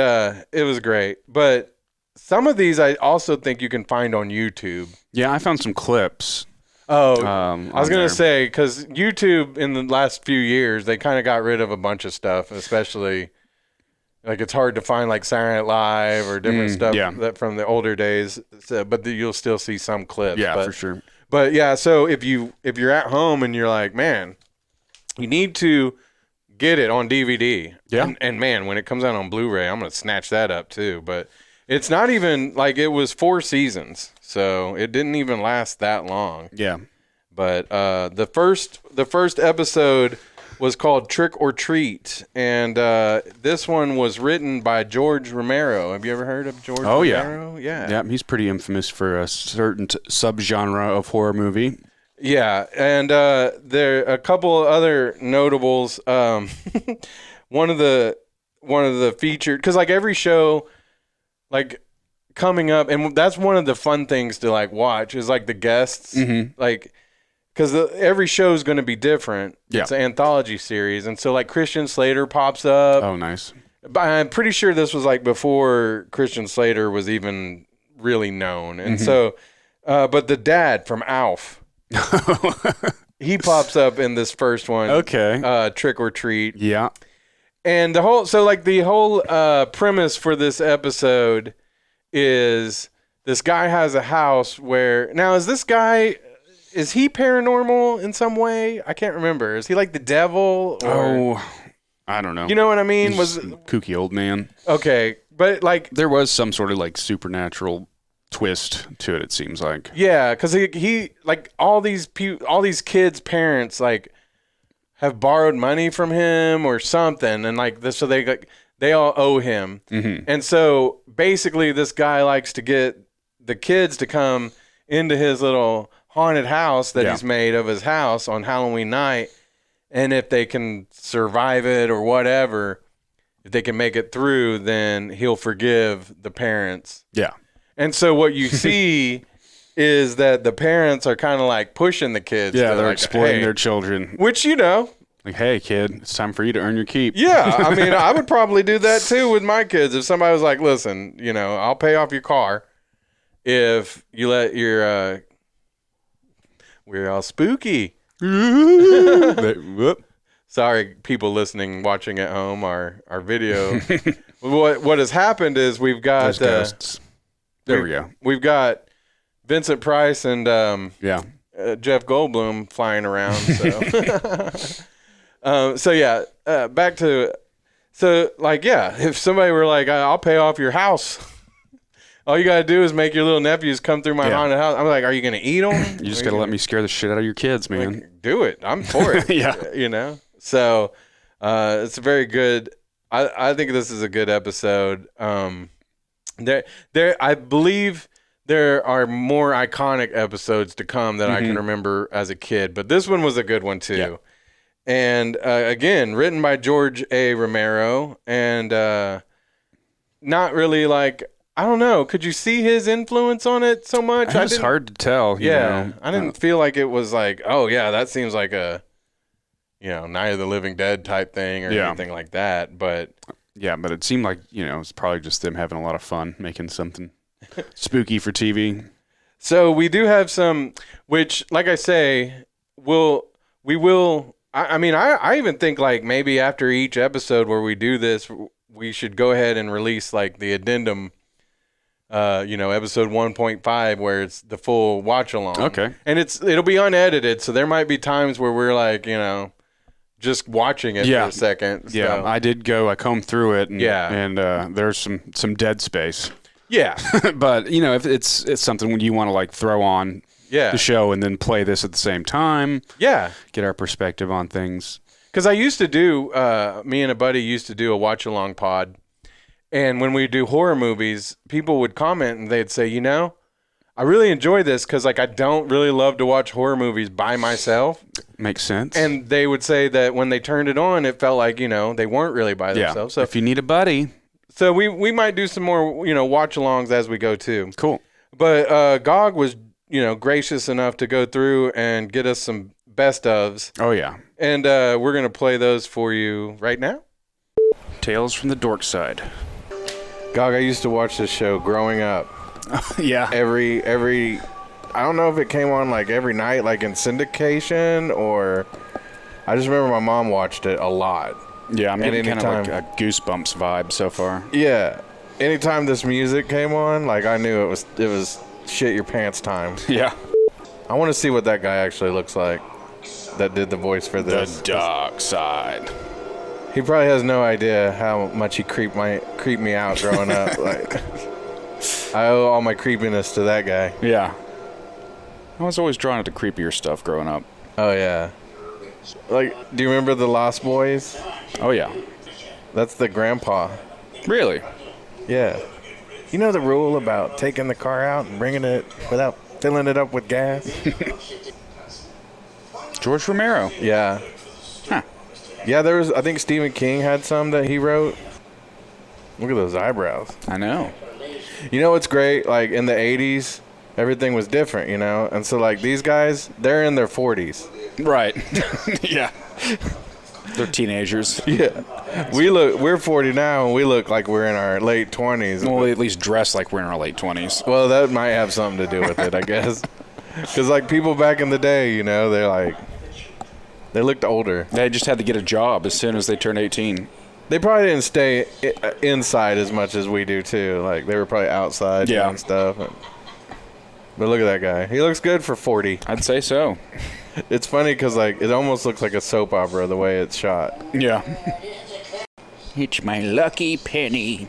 it was great. But some of these I also think you can find on YouTube. Yeah, I found some clips. Oh, I was going to say, because YouTube in the last few years, they kind of got rid of a bunch of stuff, especially like it's hard to find like Saturday Night Live or different stuff that from the older days. So, but you'll still see some clips. Yeah, for sure. But yeah, so if you're at home and you're like, man, you need to get it on DVD. Yeah. And man, when it comes out on Blu-ray, I'm going to snatch that up too. But it's not even like it was 4 seasons. So it didn't even last that long. Yeah. But the first episode was called Trick or Treat, and this one was written by George Romero. Have you ever heard of George Romero? Yeah. Yeah, he's pretty infamous for a certain subgenre of horror movie. Yeah, and there are a couple of other notables. One of the featured, because like every show, like coming up, and that's one of the fun things to like watch is like the guests, like because every show is going to be different. Yeah. It's an anthology series, and so like Christian Slater pops up. Oh, nice. But I'm pretty sure this was like before Christian Slater was even really known, and so, but the dad from Alf, he pops up in this first one. Okay. Trick or Treat. Yeah. And the whole premise for this episode is this guy has a house where now is he paranormal in some way? I can't remember. Is he like the devil? Or, I don't know. You know what I mean? He's a kooky old man. Okay, but like there was some sort of like supernatural twist to it. It seems like because he like all these kids' parents like have borrowed money from him or something, and like this, so they all owe him. And so basically this guy likes to get the kids to come into his little haunted house that he's made of his house on Halloween night. And if they can survive it or whatever, if they can make it through, then he'll forgive the parents. Yeah. And so what you see is that the parents are kind of like pushing the kids. Yeah, they're like, exploiting their children. Which, like, hey, kid, it's time for you to earn your keep. Yeah, I mean, I would probably do that too with my kids. If somebody was like, listen, I'll pay off your car if you let your, we're all spooky. Sorry, people listening, watching at home, our video. What has happened is we've got ghosts. There we go. We've got Vincent Price and Jeff Goldblum flying around. So, back to if somebody were like, I'll pay off your house. All you got to do is make your little nephews come through my haunted house. I'm like, are you going to eat them? You just got to let me scare the shit out of your kids, man. Like, do it. I'm for it. Yeah. So it's very good. I think this is a good episode. I believe there are more iconic episodes to come that I can remember as a kid, but this one was a good one too. Yeah. And again, written by George A. Romero, and not really like, I don't know. Could you see his influence on it so much? It's hard to tell. I didn't feel like it was like, oh yeah, that seems like a, Night of the Living Dead type thing or anything like that. But yeah, but it seemed like it's probably just them having a lot of fun making something spooky for TV. So we do have some, which, like I say, we will. I mean, I even think like maybe after each episode where we do this, we should go ahead and release like the addendum. Episode 1.5 where it's the full watch along. Okay. And it'll be unedited, so there might be times where we're like, just watching it for a second. So. Yeah, I combed through it, and there's some dead space. Yeah. But, if it's something when you want to like throw on the show and then play this at the same time. Yeah. Get our perspective on things. Because I used to do, me and a buddy used to do a watch along pod. And when we do horror movies, people would comment and they'd say, I really enjoy this because like I don't really love to watch horror movies by myself. Makes sense. And they would say that when they turned it on, it felt like, they weren't really by themselves. So if you need a buddy. So we might do some more, watch alongs as we go too. Cool. But Gog was, gracious enough to go through and get us some best ofs. Oh, yeah. And we're going to play those for you right now. Tales from the Dorkside. Gog, I used to watch this show growing up. Yeah. Every I don't know if it came on like every night, like in syndication, or I just remember my mom watched it a lot. Yeah, I'm getting kind of like a Goosebumps vibe so far. Yeah. Anytime this music came on, like I knew it was shit your pants time. Yeah. I want to see what that guy actually looks like that did the voice for this. The Darkside. He probably has no idea how much he creeped me out growing up. Like, I owe all my creepiness to that guy. Yeah. I was always drawn to creepier stuff growing up. Oh, yeah. Like, do you remember the Lost Boys? Oh, yeah. That's the grandpa. Really? Yeah. You know the rule about taking the car out and bringing it without filling it up with gas? George Romero. Yeah. Huh. Yeah, I think Stephen King had some that he wrote. Look at those eyebrows. I know. You know what's great? Like, in the 80s, everything was different, And so, like, these guys, they're in their 40s. Right. Yeah. They're teenagers. Yeah. We're 40 now, and we look like we're in our late 20s. Well, we at least dress like we're in our late 20s. Well, that might have something to do with it, I guess. Because, like, people back in the day, they're like, they looked older. They just had to get a job as soon as they turned 18. They probably didn't stay inside as much as we do, too. Like, they were probably outside doing stuff. But look at that guy. He looks good for 40. I'd say so. It's funny because, like, it almost looks like a soap opera the way it's shot. Yeah. It's my lucky penny.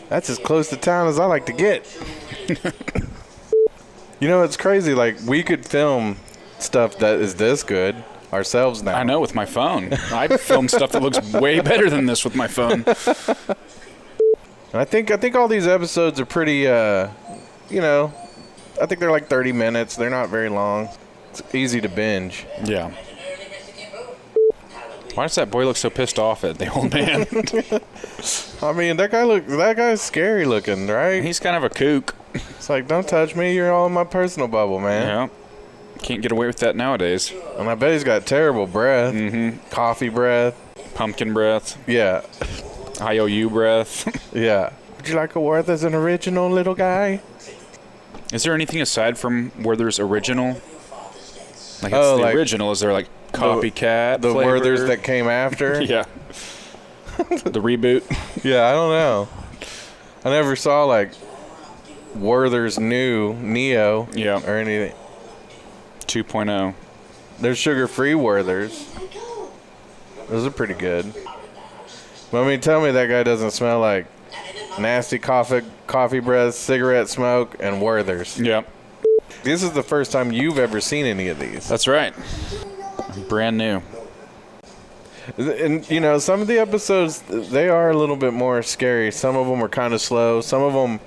That's as close to town as I like to get. It's crazy. Like, we could film stuff that is this good ourselves now. I know, with my phone. I've filmed stuff that looks way better than this with my phone. I think all these episodes are pretty, I think they're like 30 minutes. They're not very long. It's easy to binge. Yeah. Why does that boy look so pissed off at the old man? I mean, that guy's scary looking, right? He's kind of a kook. It's like, don't touch me. You're all in my personal bubble, man. Yeah. Can't get away with that nowadays. And I bet he's got terrible breath. Mm-hmm. Coffee breath. Pumpkin breath. Yeah. IOU breath. Yeah. Would you like a Werther's an original, little guy? Is there anything aside from Werther's original? Like, it's the original. Is there, like, copycat The flavor? Werther's that came after? Yeah. The reboot? Yeah, I don't know. I never saw, like, Werther's new Neo or anything. 2.0. There's sugar-free Werther's. Those are pretty good. But I mean, tell me that guy doesn't smell like nasty coffee breath, cigarette smoke, and Werther's. Yep. This is the first time you've ever seen any of these. That's right. Brand new. And, some of the episodes, they are a little bit more scary. Some of them are kind of slow. Some of them,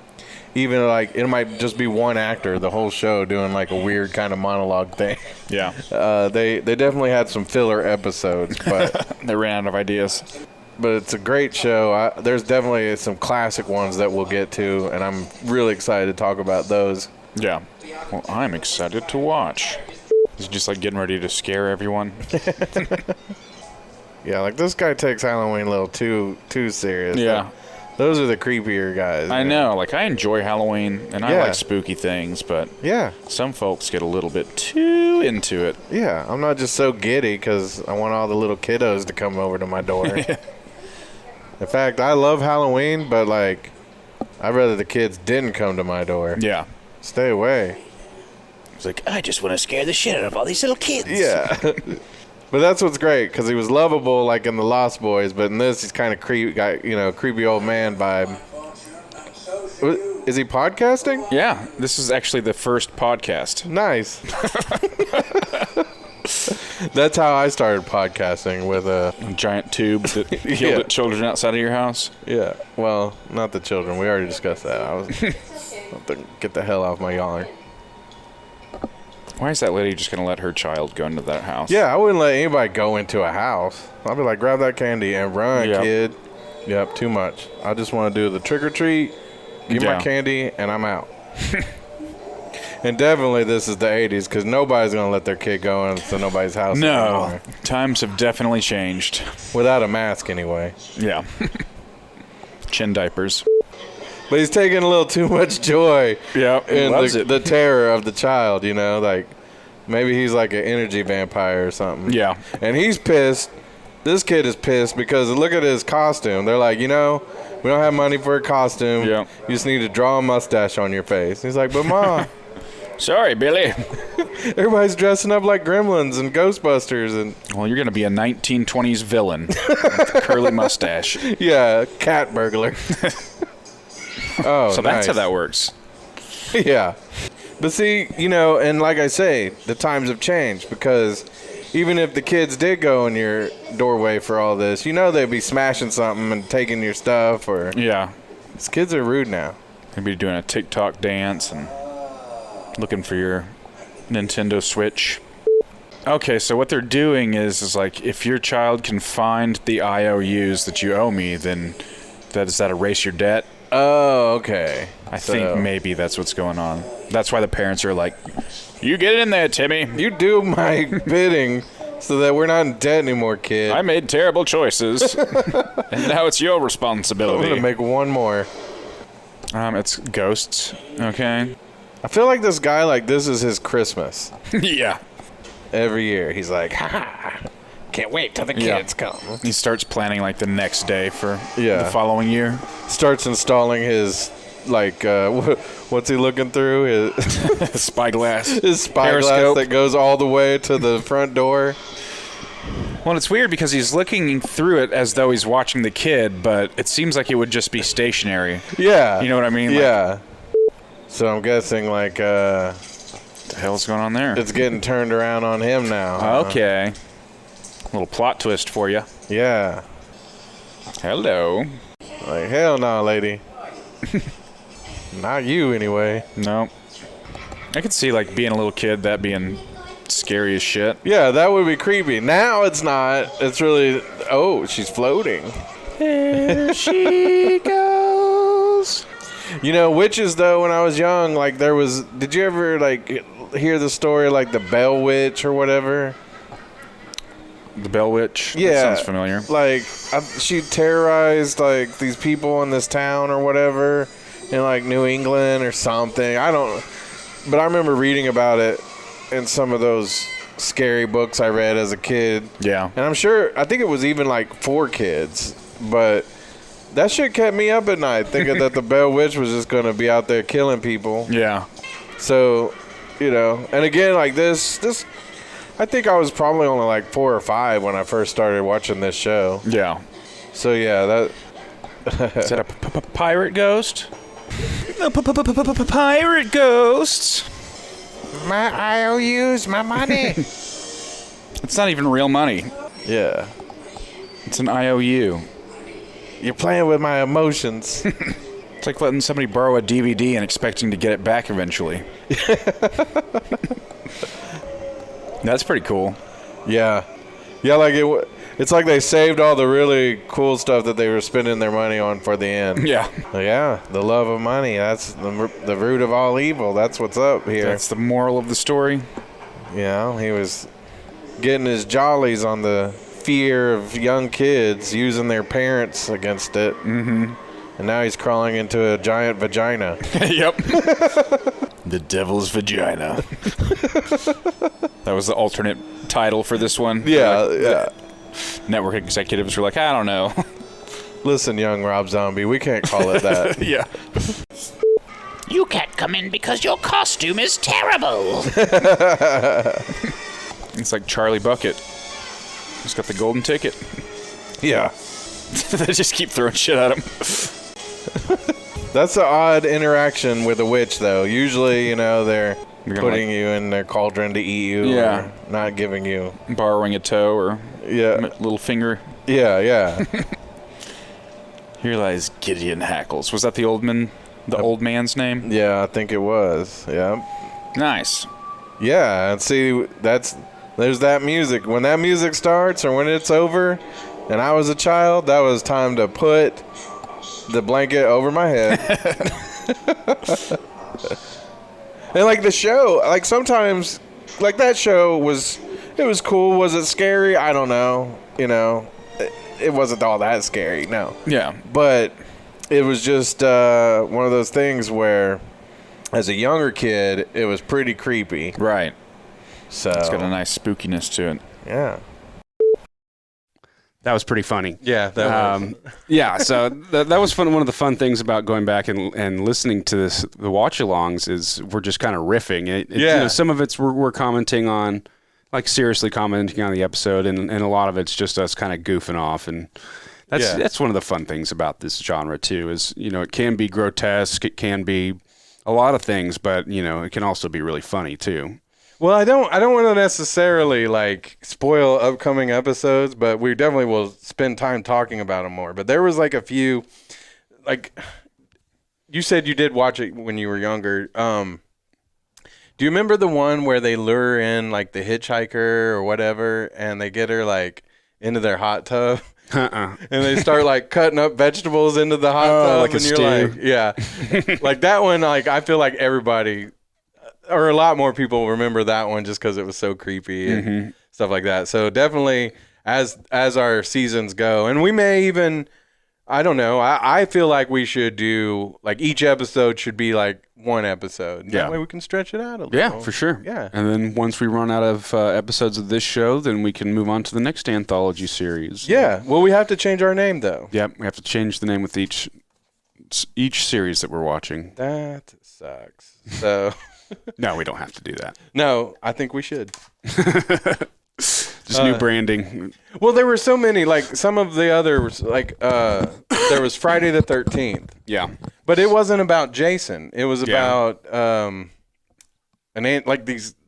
even, like, it might just be one actor the whole show doing, like, a weird kind of monologue thing. Yeah. They definitely had some filler episodes, but they ran out of ideas. But it's a great show. There's definitely some classic ones that we'll get to, and I'm really excited to talk about those. Yeah. Well, I'm excited to watch. Is it just like getting ready to scare everyone? Yeah, like this guy takes Halloween a little too serious. Yeah. Those are the creepier guys. I know. Like, I enjoy Halloween, and I Yeah. like spooky things, but Yeah. some folks get a little bit too into it. Yeah. I'm not just so giddy because I want all the little kiddos to come over to my door. In fact, I love Halloween, but, like, I'd rather the kids didn't come to my door. Yeah. Stay away. It's like, I just want to scare the shit out of all these little kids. Yeah. But that's what's great, because he was lovable, like in the Lost Boys, but in this, he's kind of creepy old man vibe. Is he podcasting? Yeah. This is actually the first podcast. Nice. That's how I started podcasting, with a Giant tube that killed at children outside of your house. yeah. Well, not the children. We already discussed that. I was get the hell off my yard. Why is that lady just going to let her child go into that house? Yeah, I wouldn't let anybody go into a house. I'd be like, grab that candy and run, Yep. kid. Yep, too much. I just want to do the trick or treat, give my Yeah. candy, and I'm out. And definitely this is the 80s, because nobody's going to let their kid go into nobody's house No. anymore. Times have definitely changed. Without a mask, anyway. Yeah. Chin diapers. But he's taking a little too much joy Yeah. in Loves it. the terror of the child, you know? Like, maybe he's like an energy vampire or something. Yeah. And he's pissed. This kid is pissed because look at his costume. They're like, we don't have money for a costume. Yeah. You just need to draw a mustache on your face. He's like, but Mom, Sorry, Billy. everybody's dressing up like gremlins and Ghostbusters and, Well, you're going to be a 1920s villain with a curly mustache. yeah, cat burglar. Oh, So that's how nice. that works. Yeah. But see, and like I say, the times have changed, because even if the kids did go in your doorway for all this, they'd be smashing something and taking your stuff, or Yeah. these kids are rude now. You'd be doing a TikTok dance and looking for your Nintendo Switch. Okay, so what they're doing is like, if your child can find the IOUs that you owe me, then does that erase your debt? Oh, okay. I think maybe that's what's going on. That's why the parents are like, you get in there, Timmy. You do my bidding so that we're not in debt anymore, kid. I made terrible choices, and now it's your I'm responsibility. going to make one more. It's ghosts, okay? I feel like this guy, like, this is his Christmas. Yeah. Every year. He's like, ha, can't wait till the Yeah. kids come. He starts planning like the next day for Yeah. the following year. Starts installing his, like, what's he looking through? His Spyglass. His spyglass Periscope. that goes all the way to the front door. Well, it's weird because he's looking through it as though he's watching the kid, but it seems like it would just be stationary. Yeah. You know what I mean? Like, Yeah. So I'm guessing, like, what the hell's going on there? it's getting turned around on him now. huh? Okay. Little plot twist for you. Yeah. Hello. Like, hell no, lady. Not you, anyway. No. I could see like being a little kid, that being scary as shit. Yeah, that would be creepy. Now it's not. It's really, oh, she's floating. There she goes. Witches, though, when I was young, like, did you ever, like, hear the story, like, the Bell Witch or whatever? The Bell Witch. Yeah. That sounds familiar. Like, she terrorized, like, these people in this town or whatever in, like, New England or something. But I remember reading about it in some of those scary books I read as a kid. Yeah. And I think it was even, like, for kids. But that shit kept me up at night, thinking that the Bell Witch was just going to be out there killing people. Yeah. So, and again, like, this, I think I was probably only, like, 4 or 5 when I first started watching this show. Yeah. So, yeah, that... Is that a pirate ghost? Pirate ghosts. My IOUs, my money. It's not even real money. Yeah. It's an IOU. You're playing with my emotions. It's like letting somebody borrow a DVD and expecting to get it back eventually. That's pretty cool. Yeah. Yeah, like, it's like they saved all the really cool stuff that they were spending their money on for the end. Yeah. Yeah, the love of money. That's the root of all evil. That's what's up here. That's the moral of the story. He was getting his jollies on the fear of young kids using their parents against it. Mm-hmm. And now he's crawling into a giant vagina. Yep. The devil's vagina. That was the alternate title for this one. Yeah. Network executives were like, I don't know. Listen, young Rob Zombie, we can't call it that. Yeah. You can't come in because your costume is terrible. It's like Charlie Bucket. He's got the golden ticket. Yeah. They just keep throwing shit at him. That's an odd interaction with a witch, though. Usually, they're putting you in their cauldron to eat you, or not giving you. Borrowing a toe or little finger. Yeah. Here lies Gideon Hackles. Was that the old man's name? Yeah, I think it was. Yeah. Nice. Yeah, and see, there's that music. When that music starts or when it's over, and I was a child, that was time to put the blanket over my head. And like the show, like sometimes, like that show it was cool. Was it scary? I don't know. It wasn't all that scary, no. Yeah. But it was just one of those things where, as a younger kid, it was pretty creepy. Right. So It's got a nice spookiness to it. Yeah. That was pretty funny. Yeah, that was. Yeah, so that was fun. One of the fun things about going back and listening to the watch-alongs is we're just kind of riffing. Some of it's we're commenting on, like seriously commenting on the episode, and a lot of it's just us kind of goofing off. And that's one of the fun things about this genre, too, is, it can be grotesque, it can be a lot of things, but, it can also be really funny, too. Well, I don't want to necessarily like spoil upcoming episodes, but we definitely will spend time talking about them more. But there was like a few, like you said you did watch it when you were younger. Do you remember the one where they lure in like the hitchhiker or whatever, and they get her like into their hot tub? And they start like cutting up vegetables into the hot tub, like a and you're stew. like, yeah, like that one. Like I feel like everybody, or a lot more people, remember that one just because it was so creepy and stuff like that. So definitely, as our seasons go, and we may even, I don't know. I feel like we should do like each episode should be like one episode. That way we can stretch it out a little. Yeah, for sure. Yeah. And then once we run out of episodes of this show, then we can move on to the next anthology series. Yeah. Well, we have to change our name though. Yep, we have to change the name with each series that we're watching. That sucks. So. No, we don't have to do that. No, I think we should. Just new branding. Well, there were so many, like some of the others, like there was Friday the 13th. Yeah. But it wasn't about Jason. It was Yeah. about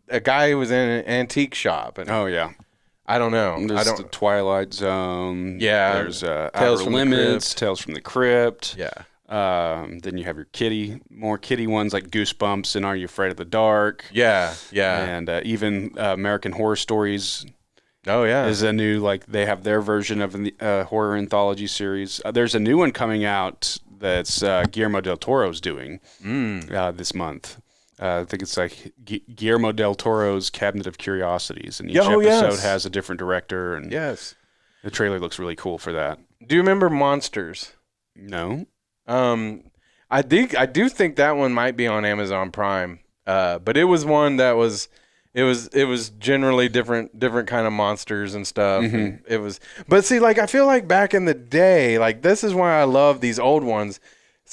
a guy who was in an antique shop. And Oh, yeah. I don't know. There's the Twilight Zone. Yeah. There's Tales Outer from the Limits, Tales from the Crypt. Yeah. Then you have your more kitty ones like Goosebumps and Are You Afraid of the Dark? Yeah. Yeah. And even American Horror Stories Oh, yeah. is a new, like, they have their version of the horror anthology series. There's a new one coming out that's Guillermo del Toro's doing this month. I think it's like Guillermo del Toro's Cabinet of Curiosities, and each episode has a different director. And the trailer looks really cool for that. Do you remember Munsters? No. I do think that one might be on Amazon Prime. But it was one that was generally different kind of monsters and stuff. And but see, like, I feel like back in the day, like, this is why I love these old ones.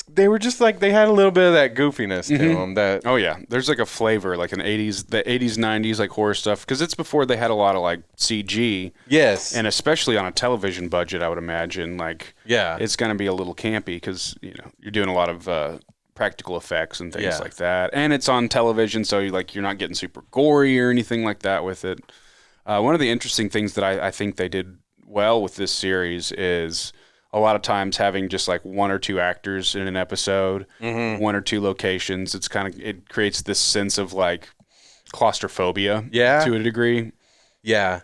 They were just like, they had a little bit of that goofiness to them. That Oh yeah, there's like a flavor, like the 80s, 90s, like horror stuff, because it's before they had a lot of like CG. Yes. And especially on a television budget, I would imagine, like, Yeah. it's going to be a little campy because you're doing a lot of practical effects and things like that, and it's on television, so you're not getting super gory or anything like that with it. One of the interesting things that I think they did well with this series is a lot of times having just like one or two actors in an episode, one or two locations. It creates this sense of like claustrophobia to a degree. Yeah.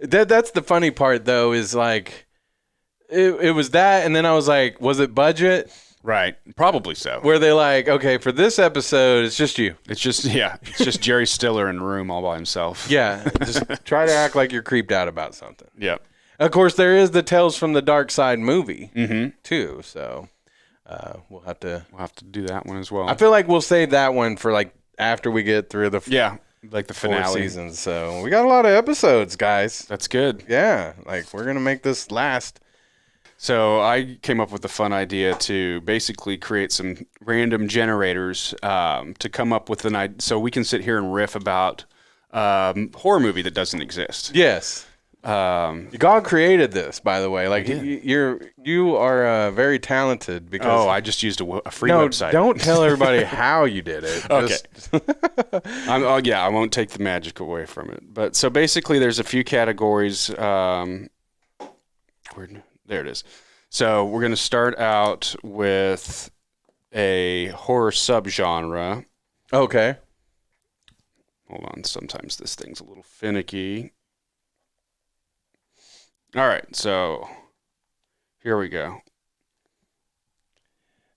That's the funny part though, is like it was that, and then I was like, was it budget? Right. Probably so. Where they like, okay, for this episode, it's just you. It's just Jerry Stiller in a room all by himself. Yeah. Just try to act like you're creeped out about something. Yep. Of course, there is the Tales from the Darkside movie, too. So, we'll have to do that one as well. I feel like we'll save that one for like after we get through the like the 4 finale seasons. So we got a lot of episodes, guys. That's good. Yeah, like we're gonna make this last. So I came up with a fun idea to basically create some random generators to come up with an idea, so we can sit here and riff about horror movie that doesn't exist. Yes. God created this, by the way. Like you are very talented because. I just used a free no, website. Don't tell everybody how you did it. Okay. I won't take the magic away from it. But so basically, there's a few categories. There it is. So we're going to start out with a horror subgenre. Okay. Hold on. Sometimes this thing's a little finicky. All right. So here we go.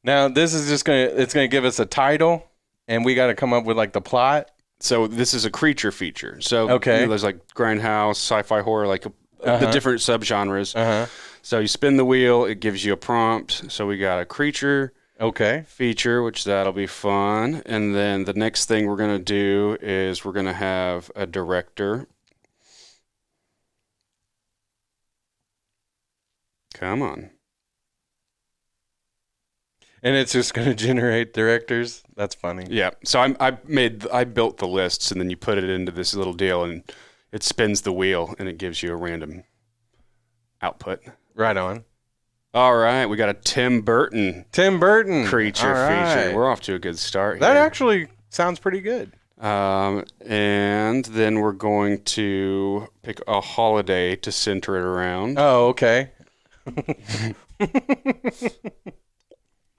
Now this is just it's gonna give us a title, and we got to come up with like the plot. So this is a creature feature. So okay. There's like grindhouse, sci-fi horror, like the different subgenres. So you spin the wheel, it gives you a prompt. So we got a creature feature, which that'll be fun. And then the next thing we're going to do is we're going to have a director. Come on. And it's just going to generate directors. That's funny. Yeah. So I built the lists, and then you put it into this little deal, and it spins the wheel, and it gives you a random output. Right on. All right, we got a Tim Burton creature feature. We're off to a good start here. That actually sounds pretty good. And then we're going to pick a holiday to center it around. Oh, okay.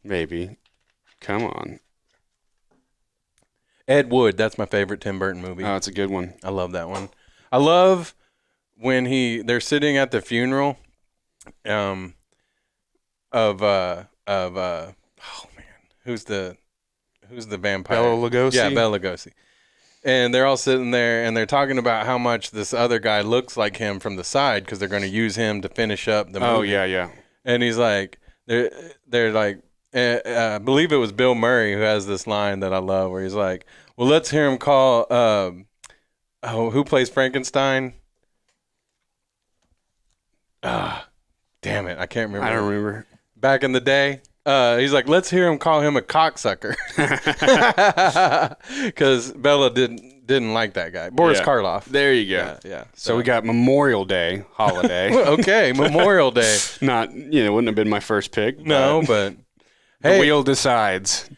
Maybe. Come on. Ed Wood. That's my favorite Tim Burton movie. Oh, it's a good one. I love that one. I love when they're sitting at the funeral of oh man, who's the vampire? Bela Lugosi? Yeah, Bela Lugosi. And they're all sitting there and they're talking about how much this other guy looks like him from the side because they're going to use him to finish up the movie. Oh yeah. And he's like, they're like, I believe it was Bill Murray who has this line that I love where he's like, well, let's hear him call who plays Frankenstein? Damn it, I can't remember. I don't remember. Back in the day, he's like, let's hear him call him a cocksucker, because Bella didn't like that guy, Boris Karloff. There you go. Yeah. So we got Memorial Day holiday. Okay, Memorial Day. Not wouldn't have been my first pick. No, but the hey, wheel decides.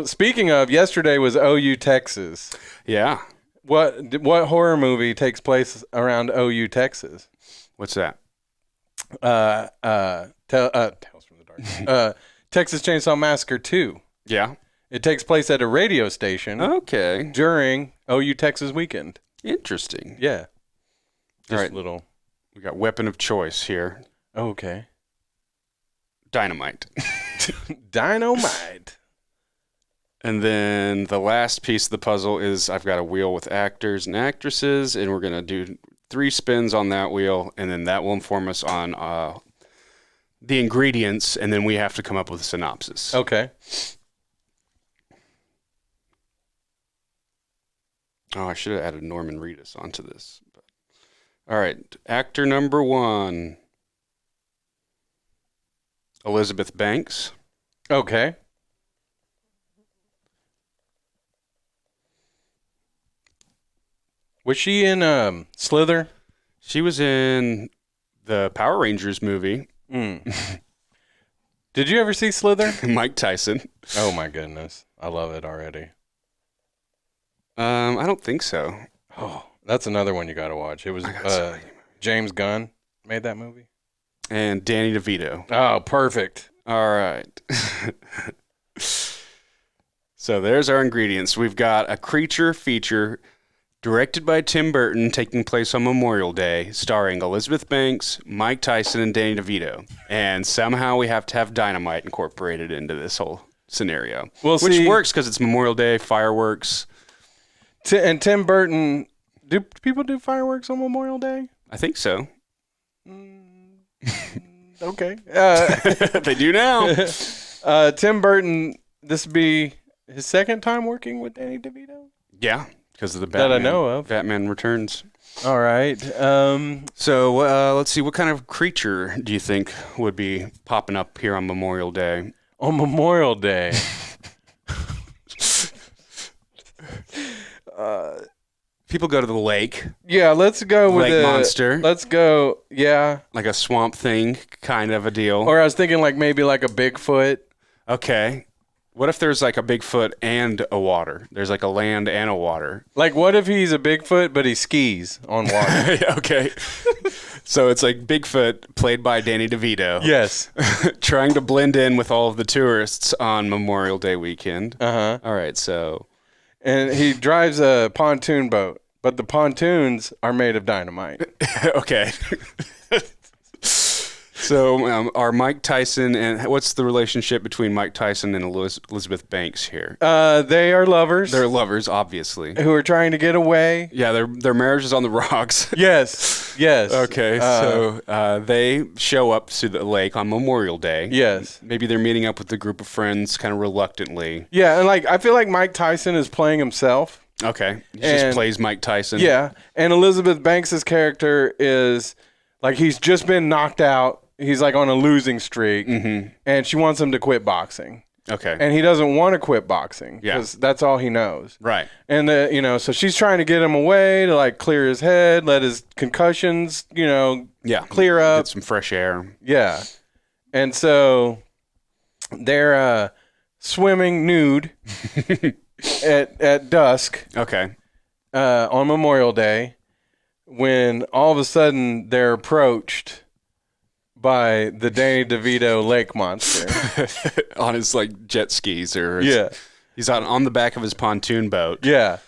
Speaking of, yesterday was OU Texas. Yeah. What horror movie takes place around OU Texas? What's that? Tales from the Dark. Texas Chainsaw Massacre 2. Yeah. It takes place at a radio station. Okay. During OU Texas weekend. Interesting. Yeah. Just all right. Little. We got weapon of choice here. Okay. Dynamite. Dynamite. And then the last piece of the puzzle is I've got a wheel with actors and actresses, and we're going to do 3 spins on that wheel, and then that will inform us on the ingredients, and then we have to come up with a synopsis. Okay. Oh, I should have added Norman Reedus onto this. But. All right, actor number 1, Elizabeth Banks. Okay. Was she in Slither? She was in the Power Rangers movie. Did you ever see Slither? Mike Tyson. Oh my goodness. I love it already. I don't think so. Oh, that's another one you got to watch. It was James Gunn made that movie. And Danny DeVito. Oh, perfect. All right. So there's our ingredients. We've got a creature feature directed by Tim Burton, taking place on Memorial Day, starring Elizabeth Banks, Mike Tyson, and Danny DeVito. And somehow we have to have dynamite incorporated into this whole scenario. Which works because it's Memorial Day, fireworks. And Tim Burton, do people do fireworks on Memorial Day? I think so. Okay. They do now. Tim Burton, this would be his second time working with Danny DeVito? Yeah, because of the Batman. That I know of. Batman Returns. All right. So let's see. What kind of creature do you think would be popping up here on Memorial Day? On Memorial Day. People go to the lake. Yeah, let's go with Lake monster. Let's go, yeah. Like a swamp thing kind of a deal. Or I was thinking like maybe like a Bigfoot. Okay. What if there's like a Bigfoot and a water? There's like a land and a water. Like what if he's a Bigfoot but he skis on water? Okay. So it's like Bigfoot played by Danny DeVito. Yes. Trying to blend in with all of the tourists on Memorial Day weekend. Uh-huh. All right, so. And he drives a pontoon boat, but the pontoons are made of dynamite. Okay. So are Mike Tyson and what's the relationship between Mike Tyson and Elizabeth Banks here? They are lovers. They're lovers, obviously. Who are trying to get away. Yeah, their marriage is on the rocks. Yes. Okay, so they show up to the lake on Memorial Day. Yes. Maybe they're meeting up with a group of friends kind of reluctantly. Yeah, and like I feel like Mike Tyson is playing himself. Okay. He just plays Mike Tyson. Yeah, and Elizabeth Banks' character is like he's just been knocked out. He's like on a losing streak, and she wants him to quit boxing. Okay. And he doesn't want to quit boxing Yeah. because that's all he knows. Right. And, so she's trying to get him away to like clear his head, let his concussions, clear up. Get some fresh air. Yeah. And so they're swimming nude at dusk Okay. on Memorial Day when all of a sudden they're approached by the Danny DeVito lake monster. On his like jet skis Yeah. He's on the back of his pontoon boat. Yeah.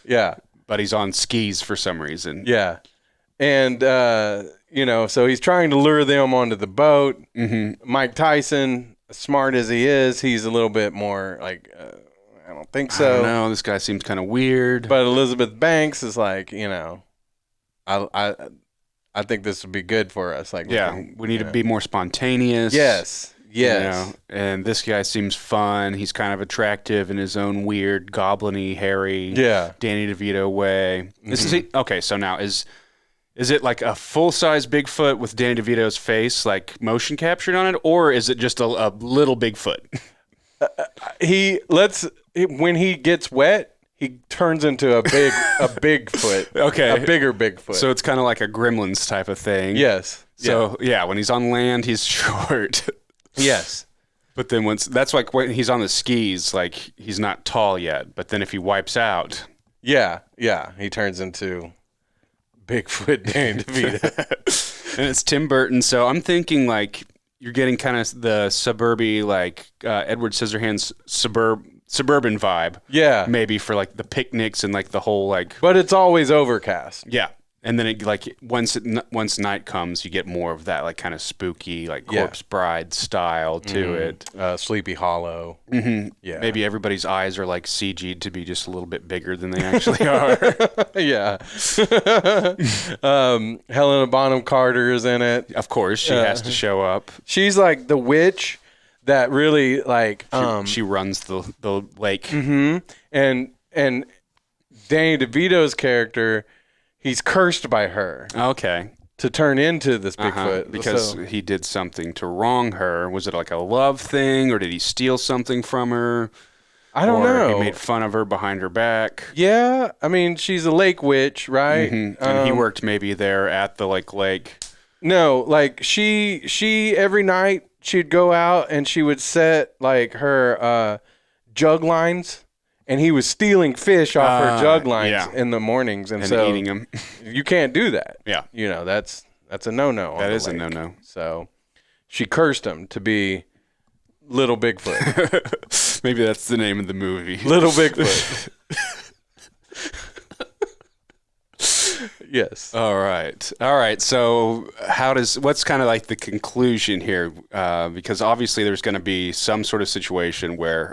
But he's on skis for some reason. Yeah. And, so he's trying to lure them onto the boat. Mm-hmm. Mike Tyson, as smart as he is, he's a little bit more like, I don't think so. I don't know. This guy seems kind of weird. But Elizabeth Banks is like, I think this would be good for us. Like, we need to be more spontaneous. Yes. And this guy seems fun. He's kind of attractive in his own weird, goblin-y, hairy, Danny DeVito way. Okay, so now is it like a full-size Bigfoot with Danny DeVito's face like motion captured on it, or is it just a little Bigfoot? When he gets wet, he turns into a Bigfoot. Okay. A bigger Bigfoot. So it's kind of like a Gremlins type of thing. Yes. So when he's on land, he's short. Yes. But then that's like when he's on the skis, like he's not tall yet. But then if he wipes out. Yeah. He turns into Bigfoot Danny DeVito. And it's Tim Burton. So I'm thinking like you're getting kind of the suburby, like Edward Scissorhands suburban vibe. Yeah. Maybe for like the picnics and like the whole like. But it's always overcast. Yeah. And then it like once night comes, you get more of that like kind of spooky like Corpse Bride style to it. Sleepy Hollow. Mm-hmm. Yeah. Maybe everybody's eyes are like CG'd to be just a little bit bigger than they actually are. Yeah. Helena Bonham Carter is in it. Of course, she has to show up. She's like the witch that really like she runs the lake. Mm-hmm. And Danny DeVito's character, he's cursed by her. Okay. To turn into this Bigfoot. Because he did something to wrong her. Was it like a love thing, or did he steal something from her? I don't know. He made fun of her behind her back. Yeah, I mean, she's a lake witch, right? Mm-hmm. And he worked maybe there at the lake. No, like she every night she'd go out and she would set like her jug lines. And he was stealing fish off her jug lines in the mornings, and so eating them. You can't do that. Yeah, that's a no-no. That is a no-no. So she cursed him to be Little Bigfoot. Maybe that's the name of the movie. Little Bigfoot. Yes. All right. So what's kind of like the conclusion here? Because obviously there's going to be some sort of situation where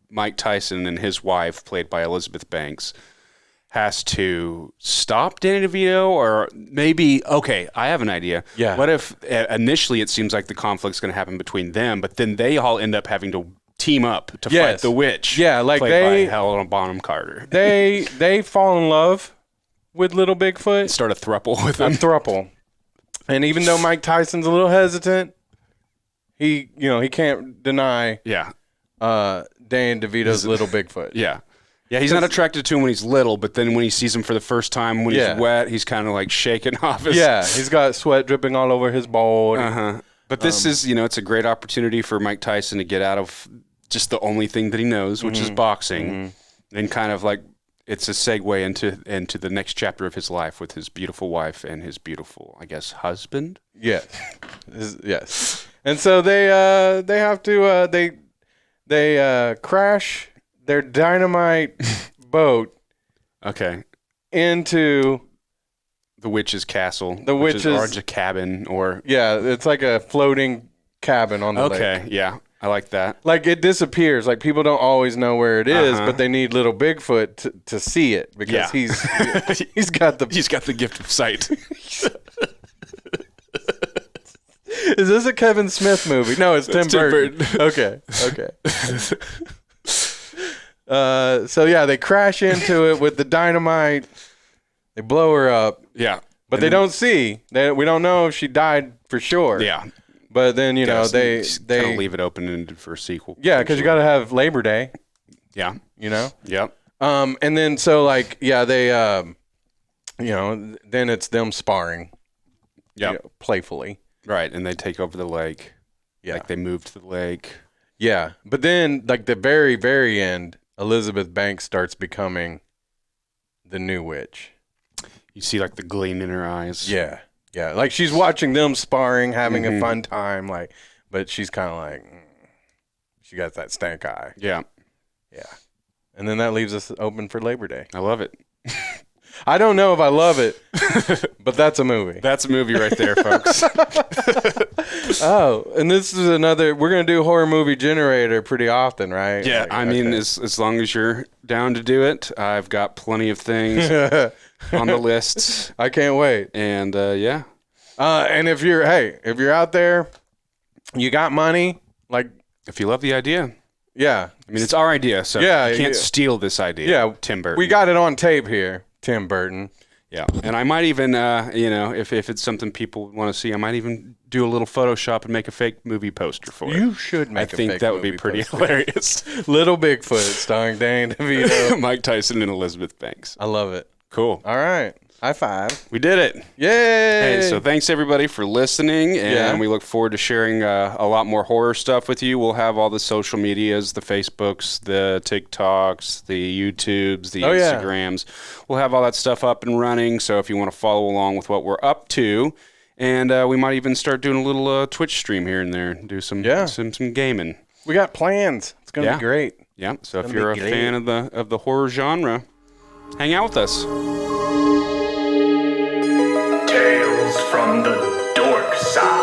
Mike Tyson and his wife, played by Elizabeth Banks, has to stop Danny DeVito, or maybe, okay, I have an idea. Yeah. What if initially it seems like the conflict's going to happen between them, but then they all end up having to team up to fight the witch. Yeah, like played by Helena Bonham Carter. They fall in love with little Bigfoot. Start a throuple with him. A throuple. And even though Mike Tyson's a little hesitant, he can't deny Dan DeVito's little Bigfoot. Yeah. Yeah, he's not attracted to him when he's little, but then when he sees him for the first time when he's wet, he's kind of like shaking off his... Yeah, he's got sweat dripping all over his bald. Uh-huh. But this is, it's a great opportunity for Mike Tyson to get out of just the only thing that he knows, which is boxing, and kind of like it's a segue into the next chapter of his life with his beautiful wife and his beautiful, I guess, husband? Yes. Yes. And so they have to... They crash their dynamite boat into the witch's castle. The witch's or a cabin or it's like a floating cabin on the lake. Okay, yeah. I like that. Like it disappears. Like people don't always know where it is, but they need little Bigfoot to see it because he's got the gift of sight. Is this a Kevin Smith movie? No, it's Tim Burton. Okay. So they crash into it with the dynamite. They blow her up. Yeah. But they don't see. We don't know if she died for sure. Yeah. But then, they kind of leave it open for a sequel. Yeah, because you got to have Labor Day. Yeah. Yep. And then so they then it's them sparring. Yeah. Playfully. Right, and they take over the lake. Yeah. Like they move to the lake. Yeah. But then like the very, very end, Elizabeth Banks starts becoming the new witch. You see like the gleam in her eyes. Yeah. Yeah. Like she's watching them sparring, having a fun time, but she's kind of like she got that stank eye. Yeah. Yeah. And then that leaves us open for Labor Day. I love it. I don't know if I love it, but that's a movie. That's a movie right there, folks. Oh, and this is we're going to do horror movie generator pretty often, right? Yeah, as long as you're down to do it, I've got plenty of things on the list. I can't wait. And and if you're out there, you got money, like if you love the idea. Yeah. I mean, it's our idea, so you can't steal this idea. Yeah. Tim Burton. We got it on tape here, Tim Burton. Yeah. And I might even, if it's something people want to see, I might even do a little Photoshop and make a fake movie poster for it. You should make a fake movie I think that would be pretty hilarious. Little Bigfoot starring Dan DeVito. Mike Tyson and Elizabeth Banks. I love it. Cool. All right. High five. We did it. Yay. Hey, so thanks everybody for listening, and we look forward to sharing a lot more horror stuff with you. We'll have all the social medias, the Facebooks, the TikToks, the YouTubes, the Instagrams. We'll have all that stuff up and running, so if you want to follow along with what we're up to, and we might even start doing a little Twitch stream here and there, do some gaming. We got plans. It's going to be great. Yeah, so if you're a fan of the horror genre, hang out with us. Tales from the Dorkside.